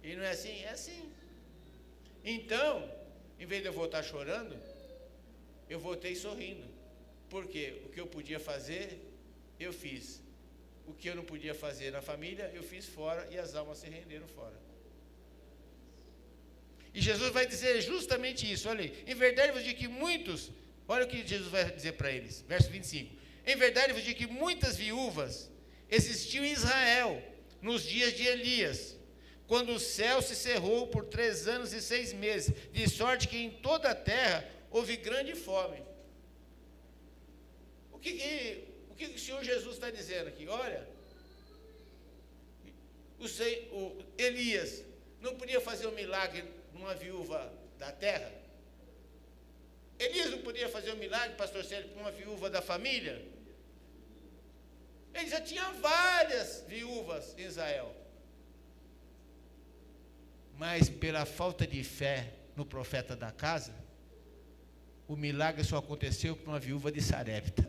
E não é assim? É assim. Então, em vez de eu voltar chorando, eu voltei sorrindo. Porque o que eu podia fazer, eu fiz. O que eu não podia fazer na família, eu fiz fora e as almas se renderam fora. E Jesus vai dizer justamente isso. Olha aí, em verdade vos digo que muitos, olha o que Jesus vai dizer para eles, verso 25. Em verdade vos digo que muitas viúvas existiam em Israel nos dias de Elias, quando o céu se cerrou por 3 anos e 6 meses, de sorte que em toda a terra houve grande fome. O que o Senhor Jesus está dizendo aqui? Olha, o Elias não podia fazer um milagre numa viúva da terra? Elias não podia fazer um milagre, pastor Célio, para uma viúva da família? Ele já tinha várias viúvas em Israel. Mas pela falta de fé no profeta da casa, o milagre só aconteceu para uma viúva de Sarepta,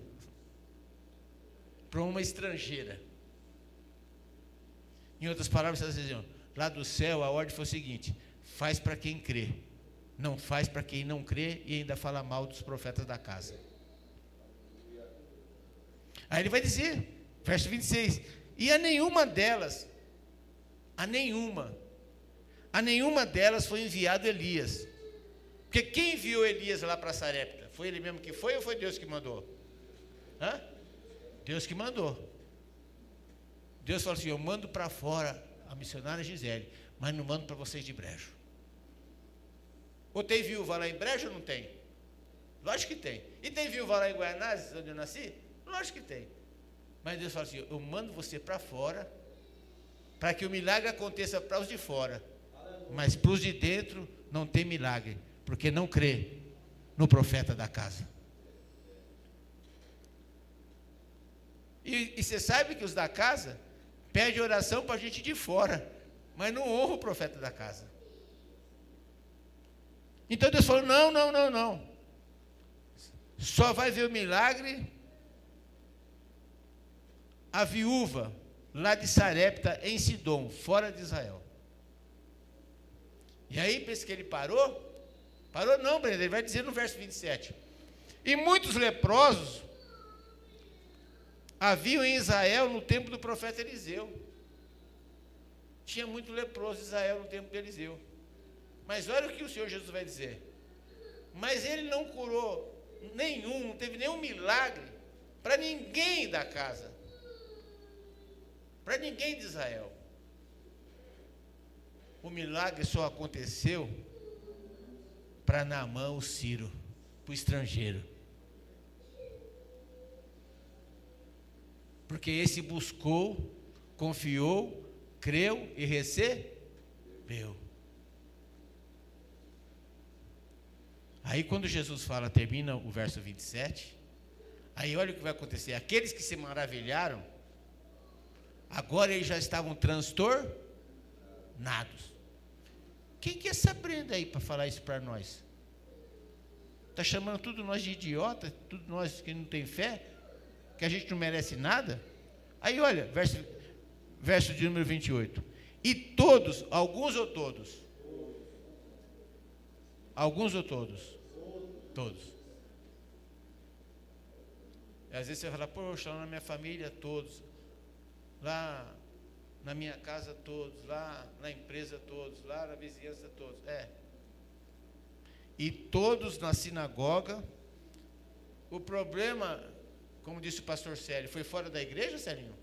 para uma estrangeira. Em outras palavras, elas diziam, lá do céu a ordem foi o seguinte: faz para quem crê, não faz para quem não crê e ainda fala mal dos profetas da casa. Aí ele vai dizer, verso 26, e a nenhuma delas foi enviado Elias. Porque quem enviou Elias lá para Sarepta? Foi ele mesmo que foi ou foi Deus que mandou? Deus que mandou. Deus falou assim: eu mando para fora a missionária Gisele, mas não mando para vocês de Brejo. Ou tem viúva lá em Brejo ou não tem? Lógico que tem. E tem viúva lá em Guaianazes, onde eu nasci? Lógico que tem. Mas Deus fala assim: eu mando você para fora, para que o milagre aconteça para os de fora, mas para os de dentro não tem milagre, porque não crê no profeta da casa. E você sabe que os da casa pedem oração para a gente de fora, mas não honra o profeta da casa. Então Deus falou: não. Só vai ver o milagre a viúva lá de Sarepta, em Sidom, fora de Israel. E aí, pensa que ele parou? Parou não, Brenda, ele vai dizer no verso 27. E muitos leprosos haviam em Israel no tempo do profeta Eliseu. Tinha muito leproso em Israel no tempo de Eliseu. Mas olha o que o Senhor Jesus vai dizer. Mas ele não curou nenhum, não teve nenhum milagre para ninguém da casa. Para ninguém de Israel. O milagre só aconteceu para Naamã, o Ciro, para o estrangeiro. Porque esse buscou, confiou, creu e recebeu. Aí quando Jesus fala, termina o verso 27, aí olha o que vai acontecer. Aqueles que se maravilharam, agora eles já estavam transtornados. Quem que é essa Brenda aí para falar isso para nós? Está chamando tudo nós de idiota, tudo nós que não tem fé, que a gente não merece nada? Aí olha, verso de número 28. E todos, alguns ou todos? Alguns ou todos? Todos. E às vezes você fala: poxa, lá na minha família todos, lá na minha casa todos, lá na empresa todos, lá na vizinhança todos. E todos na sinagoga. O problema, como disse o pastor Célio, foi fora da igreja, Célinho?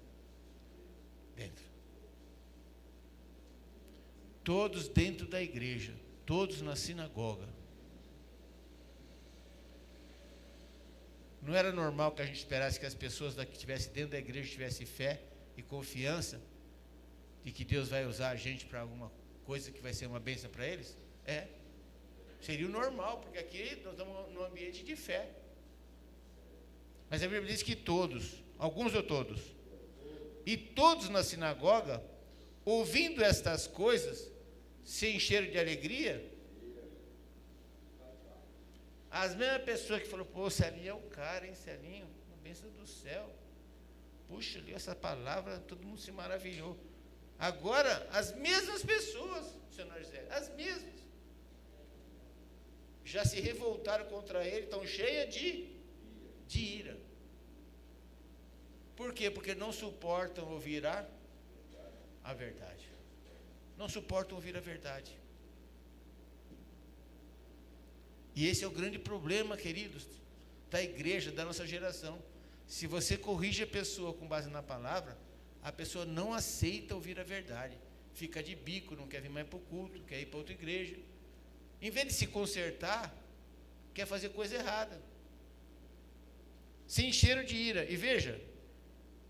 Dentro. Todos dentro da igreja, todos na sinagoga. Não era normal que a gente esperasse que as pessoas que estivessem dentro da igreja tivessem fé e confiança de que Deus vai usar a gente para alguma coisa que vai ser uma bênção para eles? Seria o normal, porque aqui nós estamos num ambiente de fé. Mas a Bíblia diz que todos, alguns ou todos, e todos na sinagoga, ouvindo estas coisas, se encheram de alegria? As mesmas pessoas que falaram, pô, Celinho é o cara, hein, Celinho? Uma bênção do céu. Puxa, li essa palavra, todo mundo se maravilhou. Agora, as mesmas pessoas, senhor José, as mesmas, já se revoltaram contra ele, estão cheias de ira. Por quê? Porque não suportam ouvir a verdade. Não suportam ouvir a verdade. E esse é o grande problema, queridos, da igreja, da nossa geração. Se você corrige a pessoa com base na palavra, a pessoa não aceita ouvir a verdade. Fica de bico, não quer vir mais para o culto, quer ir para outra igreja. Em vez de se consertar, quer fazer coisa errada. Se encheram de ira. E veja,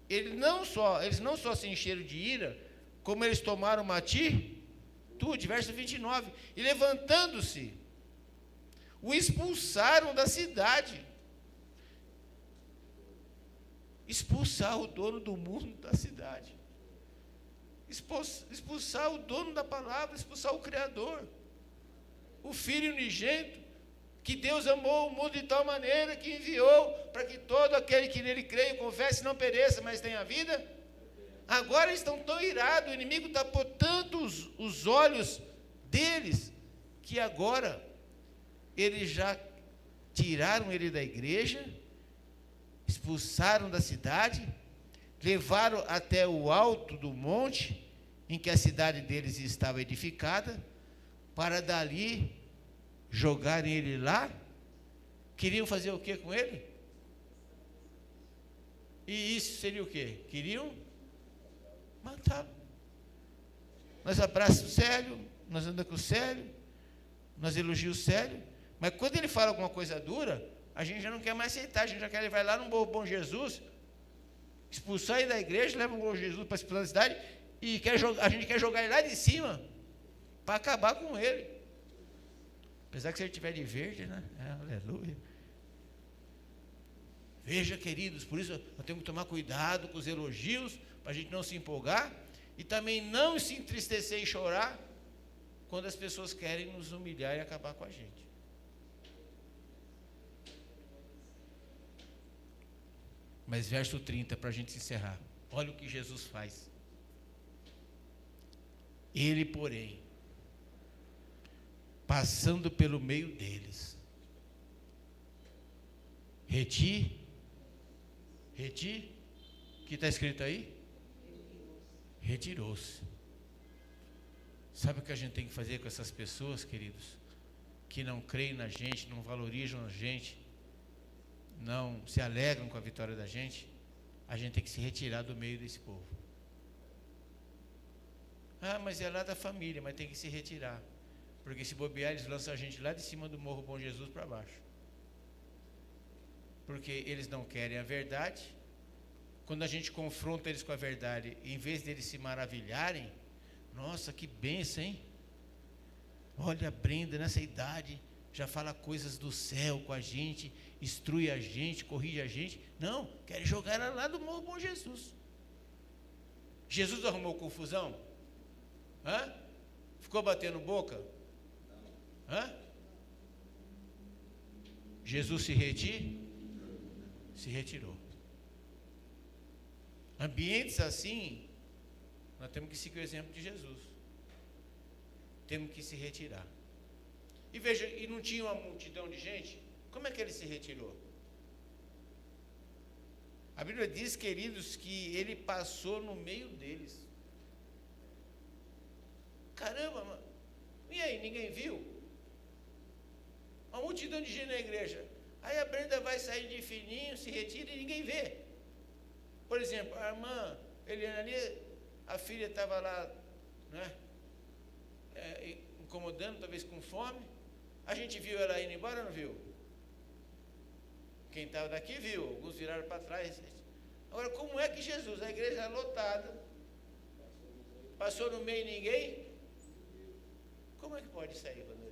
eles não só se encheram de ira, como eles tomaram uma atitude, verso 29, e levantando-se, o expulsaram da cidade. Expulsar o dono do mundo da cidade. Expulsar o dono da palavra, expulsar o Criador. O Filho unigênito, que Deus amou o mundo de tal maneira que enviou para que todo aquele que nele creia e confesse não pereça, mas tenha vida. Agora eles estão tão irados, o inimigo tapou tanto os olhos deles, que agora eles já tiraram ele da igreja, expulsaram da cidade, levaram até o alto do monte, em que a cidade deles estava edificada, para dali jogarem ele lá. Queriam fazer o que com ele? E isso seria o quê? Queriam matá-lo. Nós abraçamos o Célio, nós andamos com o Célio, nós elogiamos o Célio, mas quando ele fala alguma coisa dura, a gente já não quer mais aceitar, a gente já quer levar lá no Bom Jesus, expulsar ele da igreja, leva o Bom Jesus para expulsar da cidade, e a gente quer jogar ele lá de cima, para acabar com ele. Apesar que se ele estiver de verde, né? Aleluia. Veja, queridos, por isso nós temos que tomar cuidado com os elogios, para a gente não se empolgar, e também não se entristecer e chorar, quando as pessoas querem nos humilhar e acabar com a gente. Mas verso 30, para a gente se encerrar. Olha o que Jesus faz. Ele, porém, passando pelo meio deles, o que está escrito aí? Retirou-se. Sabe o que a gente tem que fazer com essas pessoas, queridos? Que não creem na gente, não valorizam a gente, não se alegram com a vitória da gente. A gente tem que se retirar do meio desse povo. Ah, mas é lá da família, mas tem que se retirar. Porque se bobear, eles lançam a gente lá de cima do Morro Bom Jesus para baixo. Porque eles não querem a verdade. Quando a gente confronta eles com a verdade, em vez deles se maravilharem, nossa, que bênção, hein? Olha, a Brenda, nessa idade, já fala coisas do céu com a gente, instrui a gente, corrige a gente. Não, querem jogar ela lá do Morro Bom Jesus. Jesus arrumou confusão? Hã? Ficou batendo boca? Hã? Jesus se retirou. Ambientes assim, nós temos que seguir o exemplo de Jesus. Temos que se retirar. E veja, e não tinha uma multidão de gente? Como é que ele se retirou? A Bíblia diz, queridos, que ele passou no meio deles. Caramba, mano. E aí, ninguém viu? Uma multidão de gente na igreja. Aí a Brenda vai sair de fininho, se retira e ninguém vê. Por exemplo, a irmã Eliana ali, a filha estava lá, né, incomodando, talvez com fome. A gente viu ela indo embora ou não viu? Quem estava daqui viu, alguns viraram para trás. Agora, como é que Jesus, a igreja lotada, passou no meio e ninguém? Como é que pode sair, Vanderlei?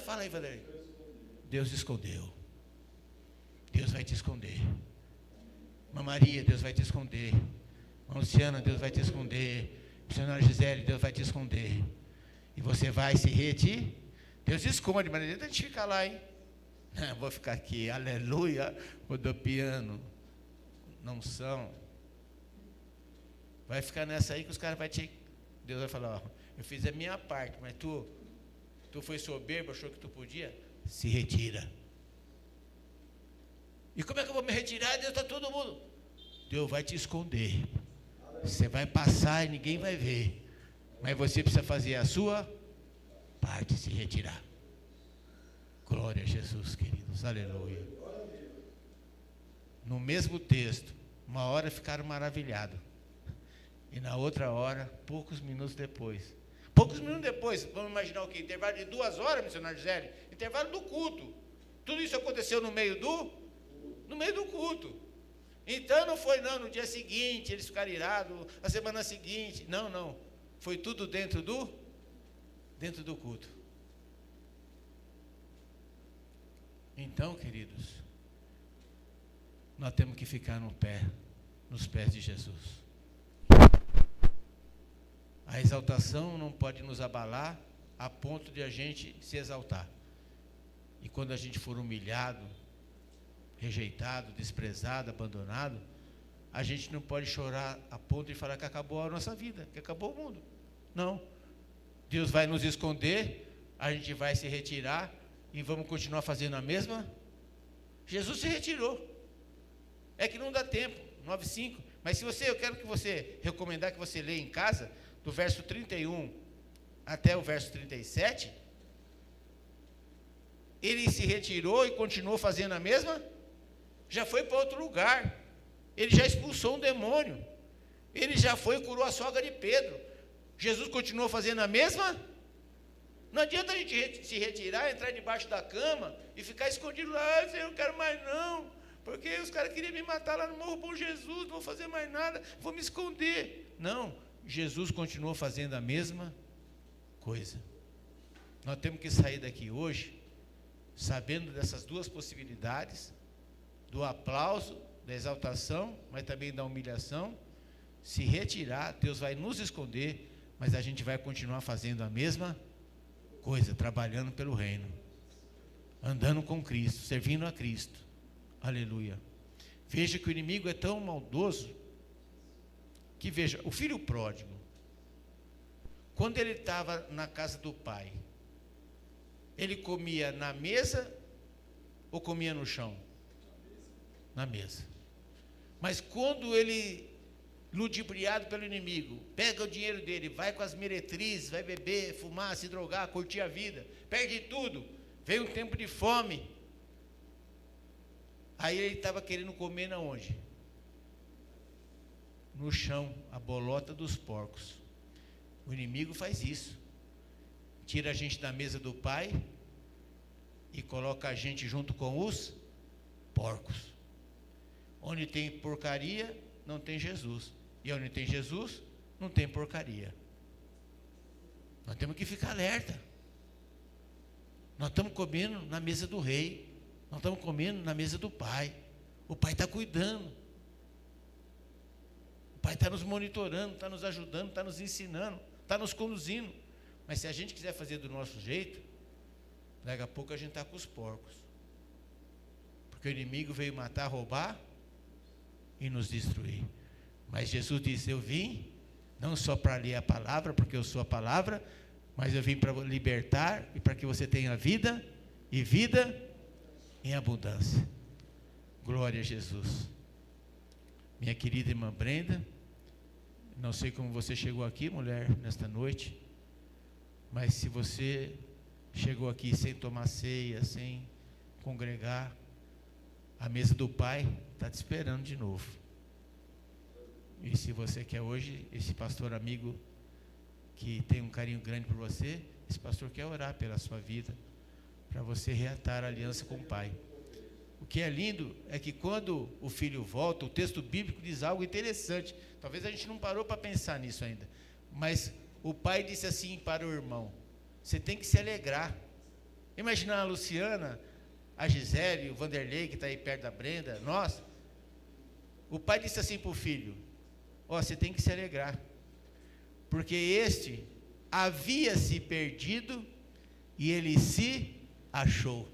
Fala aí, Vanderlei. Deus escondeu. Deus vai te esconder. Irmã Maria, Deus vai te esconder. Irmã Luciana, Deus vai te esconder. Missionária Gisele, Deus vai te esconder. E você vai se retirar. Deus esconde, mas não adianta a gente ficar lá, hein? Não, vou ficar aqui, aleluia, rodopiando. Não são. Vai ficar nessa aí que os caras vão te... Deus vai falar, ó, eu fiz a minha parte, mas tu foi soberbo, achou que tu podia? Se retira. E como é que eu vou me retirar? Deus está todo mundo. Deus vai te esconder. Você vai passar e ninguém vai ver. Mas você precisa fazer a sua parte, se retirar. Glória a Jesus, queridos. Aleluia. No mesmo texto, uma hora ficaram maravilhados. E na outra hora, poucos minutos depois. Poucos minutos depois, vamos imaginar o quê? Intervalo de 2 horas, missionário Gisele? Intervalo do culto. Tudo isso aconteceu no meio do culto. Então não foi no dia seguinte, eles ficaram irados, a semana seguinte. Não. Foi tudo dentro do culto. Então, queridos, nós temos que ficar nos pés de Jesus. A exaltação não pode nos abalar a ponto de a gente se exaltar. E quando a gente for humilhado, rejeitado, desprezado, abandonado, a gente não pode chorar a ponto de falar que acabou a nossa vida, que acabou o mundo. Não. Deus vai nos esconder, a gente vai se retirar e vamos continuar fazendo a mesma. Jesus se retirou. É que não dá tempo, 9:5. Mas eu quero que você, recomendar que você leia em casa, do verso 31 até o verso 37, ele se retirou e continuou fazendo a mesma, já foi para outro lugar, ele já expulsou um demônio, ele já foi e curou a sogra de Pedro. Jesus continuou fazendo a mesma. Não adianta a gente se retirar, entrar debaixo da cama e ficar escondido lá, eu não quero mais não, porque os caras queriam me matar lá no Morro Bom Jesus, não vou fazer mais nada, vou me esconder. Não, Jesus continuou fazendo a mesma coisa. Nós temos que sair daqui hoje, sabendo dessas duas possibilidades, do aplauso, da exaltação, mas também da humilhação. Se retirar, Deus vai nos esconder, mas a gente vai continuar fazendo a mesma coisa, trabalhando pelo reino, andando com Cristo, servindo a Cristo. Aleluia. Veja que o inimigo é tão maldoso, que veja, o filho pródigo, quando ele estava na casa do pai, ele comia na mesa ou comia no chão? Na mesa. Mas quando ele, ludibriado pelo inimigo, pega o dinheiro dele, vai com as meretrizes, vai beber, fumar, se drogar, curtir a vida, perde tudo, veio um tempo de fome, aí ele estava querendo comer na onde? No chão, a bolota dos porcos. O inimigo faz isso, tira a gente da mesa do pai e coloca a gente junto com os porcos. Onde tem porcaria, não tem Jesus. E onde tem Jesus, não tem porcaria. Nós temos que ficar alerta. Nós estamos comendo na mesa do rei, nós estamos comendo na mesa do pai. O pai está cuidando, o pai está nos monitorando, está nos ajudando, está nos ensinando, está nos conduzindo. Mas se a gente quiser fazer do nosso jeito, daqui a pouco a gente está com os porcos, porque o inimigo veio matar, roubar e nos destruir. Mas Jesus disse: eu vim não só para ler a palavra, porque eu sou a palavra, mas eu vim para libertar e para que você tenha vida e vida em abundância. Glória a Jesus. Minha querida irmã Brenda, não sei como você chegou aqui, mulher, nesta noite, mas se você chegou aqui sem tomar ceia, sem congregar, a mesa do Pai está te esperando de novo. E se você quer hoje, esse pastor amigo que tem um carinho grande por você, esse pastor quer orar pela sua vida, para você reatar a aliança com o Pai. O que é lindo é que quando o filho volta, o texto bíblico diz algo interessante. Talvez a gente não parou para pensar nisso ainda, mas o pai disse assim para o irmão: você tem que se alegrar. Imagina a Luciana, a Gisele, o Vanderlei, que está aí perto da Brenda, nós. O pai disse assim para o filho: ó, você tem que se alegrar, porque este havia se perdido e ele se achou.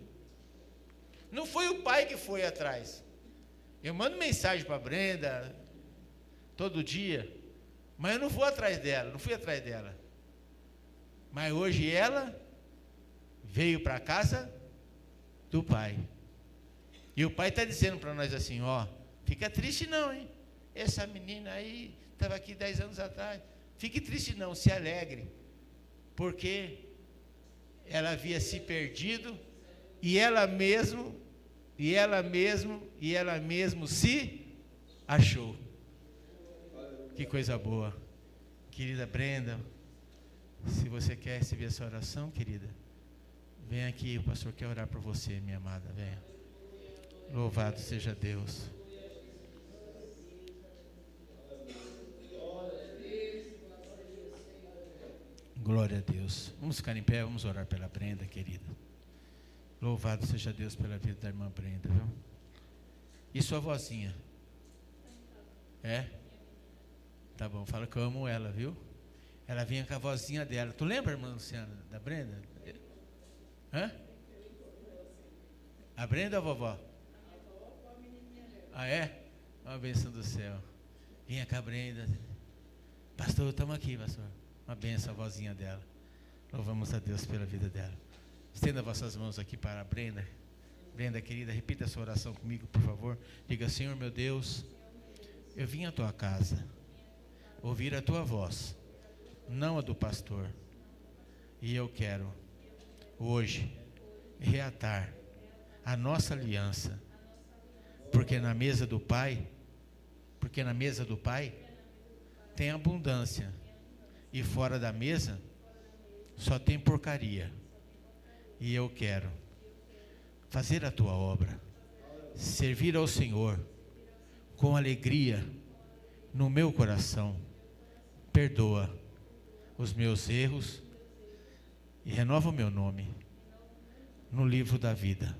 Não foi o pai que foi atrás. Eu mando mensagem para a Brenda todo dia, mas eu não vou atrás dela, não fui atrás dela. Mas hoje ela veio para a casa do pai. E o pai está dizendo para nós assim, ó, fica triste não, hein? Essa menina aí estava aqui 10 anos atrás. Fique triste não, se alegre. Porque ela havia se perdido e ela mesmo se achou. Que coisa boa. Querida Brenda, se você quer receber essa oração, querida, vem aqui, o pastor quer orar por você, minha amada, venha. Louvado seja Deus. Glória a Deus. Vamos ficar em pé, vamos orar pela Brenda, querida. Louvado seja Deus pela vida da irmã Brenda, viu? E sua vozinha? É? Tá bom, fala que eu amo ela, viu? Ela vinha com a vozinha dela. Tu lembra, irmã Luciana, da Brenda? Hã? A Brenda ou a vovó? Ah, é? Uma bênção do céu. Vinha com a Brenda. Pastor, estamos aqui, pastor. Uma bênção, a vozinha dela. Louvamos a Deus pela vida dela. Estenda vossas mãos aqui para a Brenda. Brenda, querida, repita essa oração comigo, por favor. Diga, Senhor meu Deus, eu vim à tua casa ouvir a tua voz, não a do pastor. E eu quero, hoje, reatar a nossa aliança. Porque na mesa do Pai tem abundância. E fora da mesa só tem porcaria. E eu quero fazer a tua obra, servir ao Senhor com alegria no meu coração. Perdoa os meus erros e renova o meu nome no livro da vida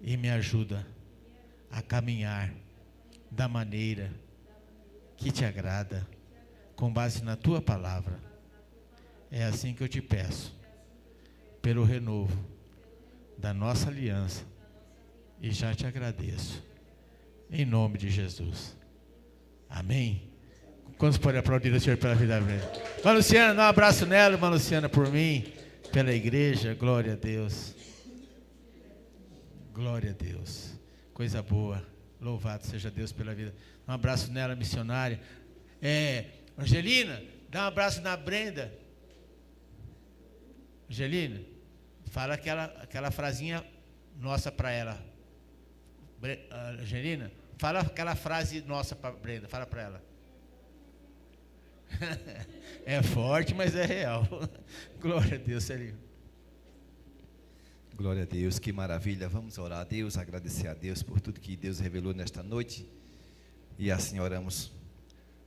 e me ajuda a caminhar da maneira que te agrada, com base na tua palavra. É assim que eu te peço, pelo renovo da nossa aliança, e já te agradeço, em nome de Jesus. Amém. Quantos podem aplaudir o Senhor pela vida dele? Irmã Luciana, dá um abraço nela, irmã Luciana, por mim, pela igreja. Glória a Deus. Glória a Deus. Coisa boa. Louvado seja Deus pela vida. Um abraço nela, missionária. Angelina, dá um abraço na Brenda. Angelina, fala aquela frasinha nossa para ela. Angelina, fala aquela frase nossa para Brenda. Fala para ela. É forte, mas é real. Glória a Deus, Celinho. Glória a Deus, que maravilha. Vamos orar a Deus, agradecer a Deus por tudo que Deus revelou nesta noite. E assim oramos.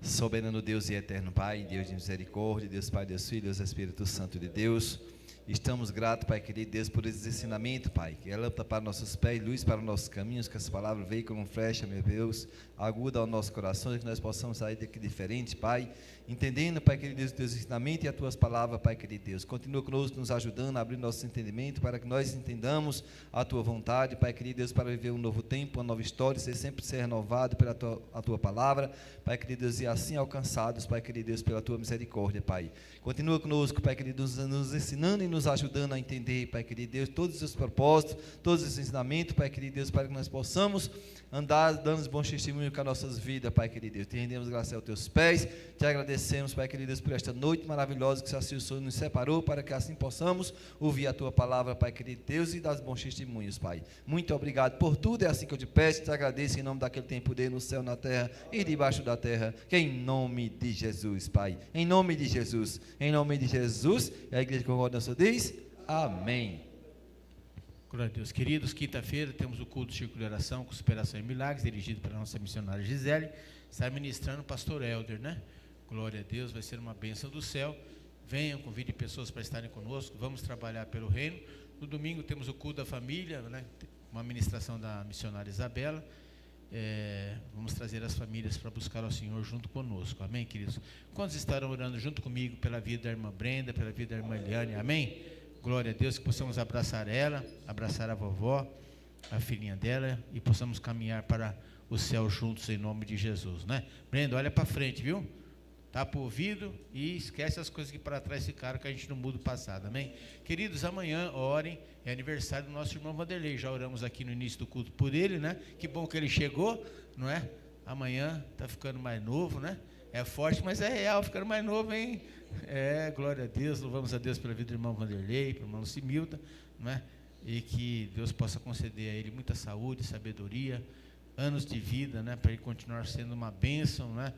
Soberano Deus e eterno Pai, Deus de misericórdia, Deus Pai, Deus Filho, Deus Espírito Santo de Deus. Estamos gratos, Pai querido Deus, por esse ensinamento, Pai, que é lâmpada para nossos pés, luz para nossos caminhos, que essa palavra veio como flecha, meu Deus, aguda ao nosso coração, que nós possamos sair daqui diferente, Pai, entendendo, Pai querido Deus, o Teu ensinamento e as Tuas palavras, Pai querido Deus. Continua conosco, nos ajudando a abrir nosso entendimento, para que nós entendamos a Tua vontade, Pai querido Deus, para viver um novo tempo, uma nova história, sempre ser renovado pela Tua palavra, Pai querido Deus, e assim alcançados, Pai querido Deus, pela Tua misericórdia, Pai. Continua conosco, Pai querido, nos ensinando e nos ajudando a entender, Pai querido Deus, todos os seus propósitos, todos os ensinamentos, Pai querido Deus, para que nós possamos andar dando os bons testemunhos com as nossas vidas, Pai querido Deus. Te rendemos graças aos Teus pés, te agradecemos, Pai querido Deus, por esta noite maravilhosa que assim o Senhor nos separou, para que assim possamos ouvir a Tua palavra, Pai querido Deus, e dar os bons testemunhos, Pai. Muito obrigado por tudo, é assim que eu te peço, te agradeço em nome daquele tempo poder no céu, na terra e debaixo da terra, que é em nome de Jesus, Pai. Em nome de Jesus, em nome de Jesus, e a igreja que concorda diz, amém. Glória a Deus. Queridos, quinta-feira temos o culto de círculo de oração com superação e milagres, dirigido pela nossa missionária Gisele. Está ministrando o pastor Helder, né? Glória a Deus, vai ser uma bênção do céu. Venham, convide pessoas para estarem conosco, vamos trabalhar pelo reino. No domingo temos o culto da família, né? Uma ministração da missionária Isabela. vamos trazer as famílias para buscar ao Senhor junto conosco, amém, queridos? Quantos estarão orando junto comigo pela vida da irmã Brenda, pela vida da irmã Eliane, amém? Glória a Deus, que possamos abraçar ela, abraçar a vovó, a filhinha dela, e possamos caminhar para o céu juntos em nome de Jesus, né? Brenda, olha para frente, viu? Tapa o ouvido e esquece as coisas que para trás ficaram, que a gente não muda o passado, amém? Queridos, amanhã orem, é aniversário do nosso irmão Vanderlei, já oramos aqui no início do culto por ele, né? Que bom que ele chegou, não é? Amanhã está ficando mais novo, né? É forte, mas é real, ficando mais novo, hein? Glória a Deus, louvamos a Deus pela vida do irmão Vanderlei, pelo irmão Lucimilda, não é? E que Deus possa conceder a ele muita saúde, sabedoria, anos de vida, né? Para ele continuar sendo uma bênção, né?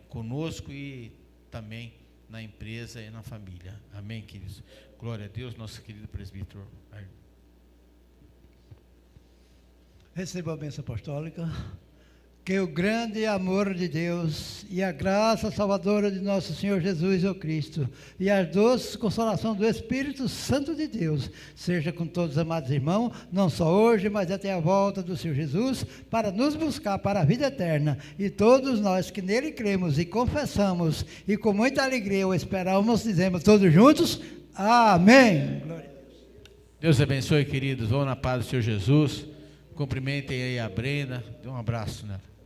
Conosco e também na empresa e na família. Amém, queridos? Glória a Deus, nosso querido presbítero. Receba a bênção apostólica. Que o grande amor de Deus e a graça salvadora de nosso Senhor Jesus o Cristo e a doce consolação do Espírito Santo de Deus seja com todos os amados irmãos, não só hoje, mas até a volta do Senhor Jesus, para nos buscar para a vida eterna. E todos nós que nele cremos e confessamos e com muita alegria o esperamos, dizemos todos juntos, amém. Glória a Deus. Deus abençoe, queridos. Vão na paz do Senhor Jesus. Cumprimentem aí a Brenda. Dê um abraço nela.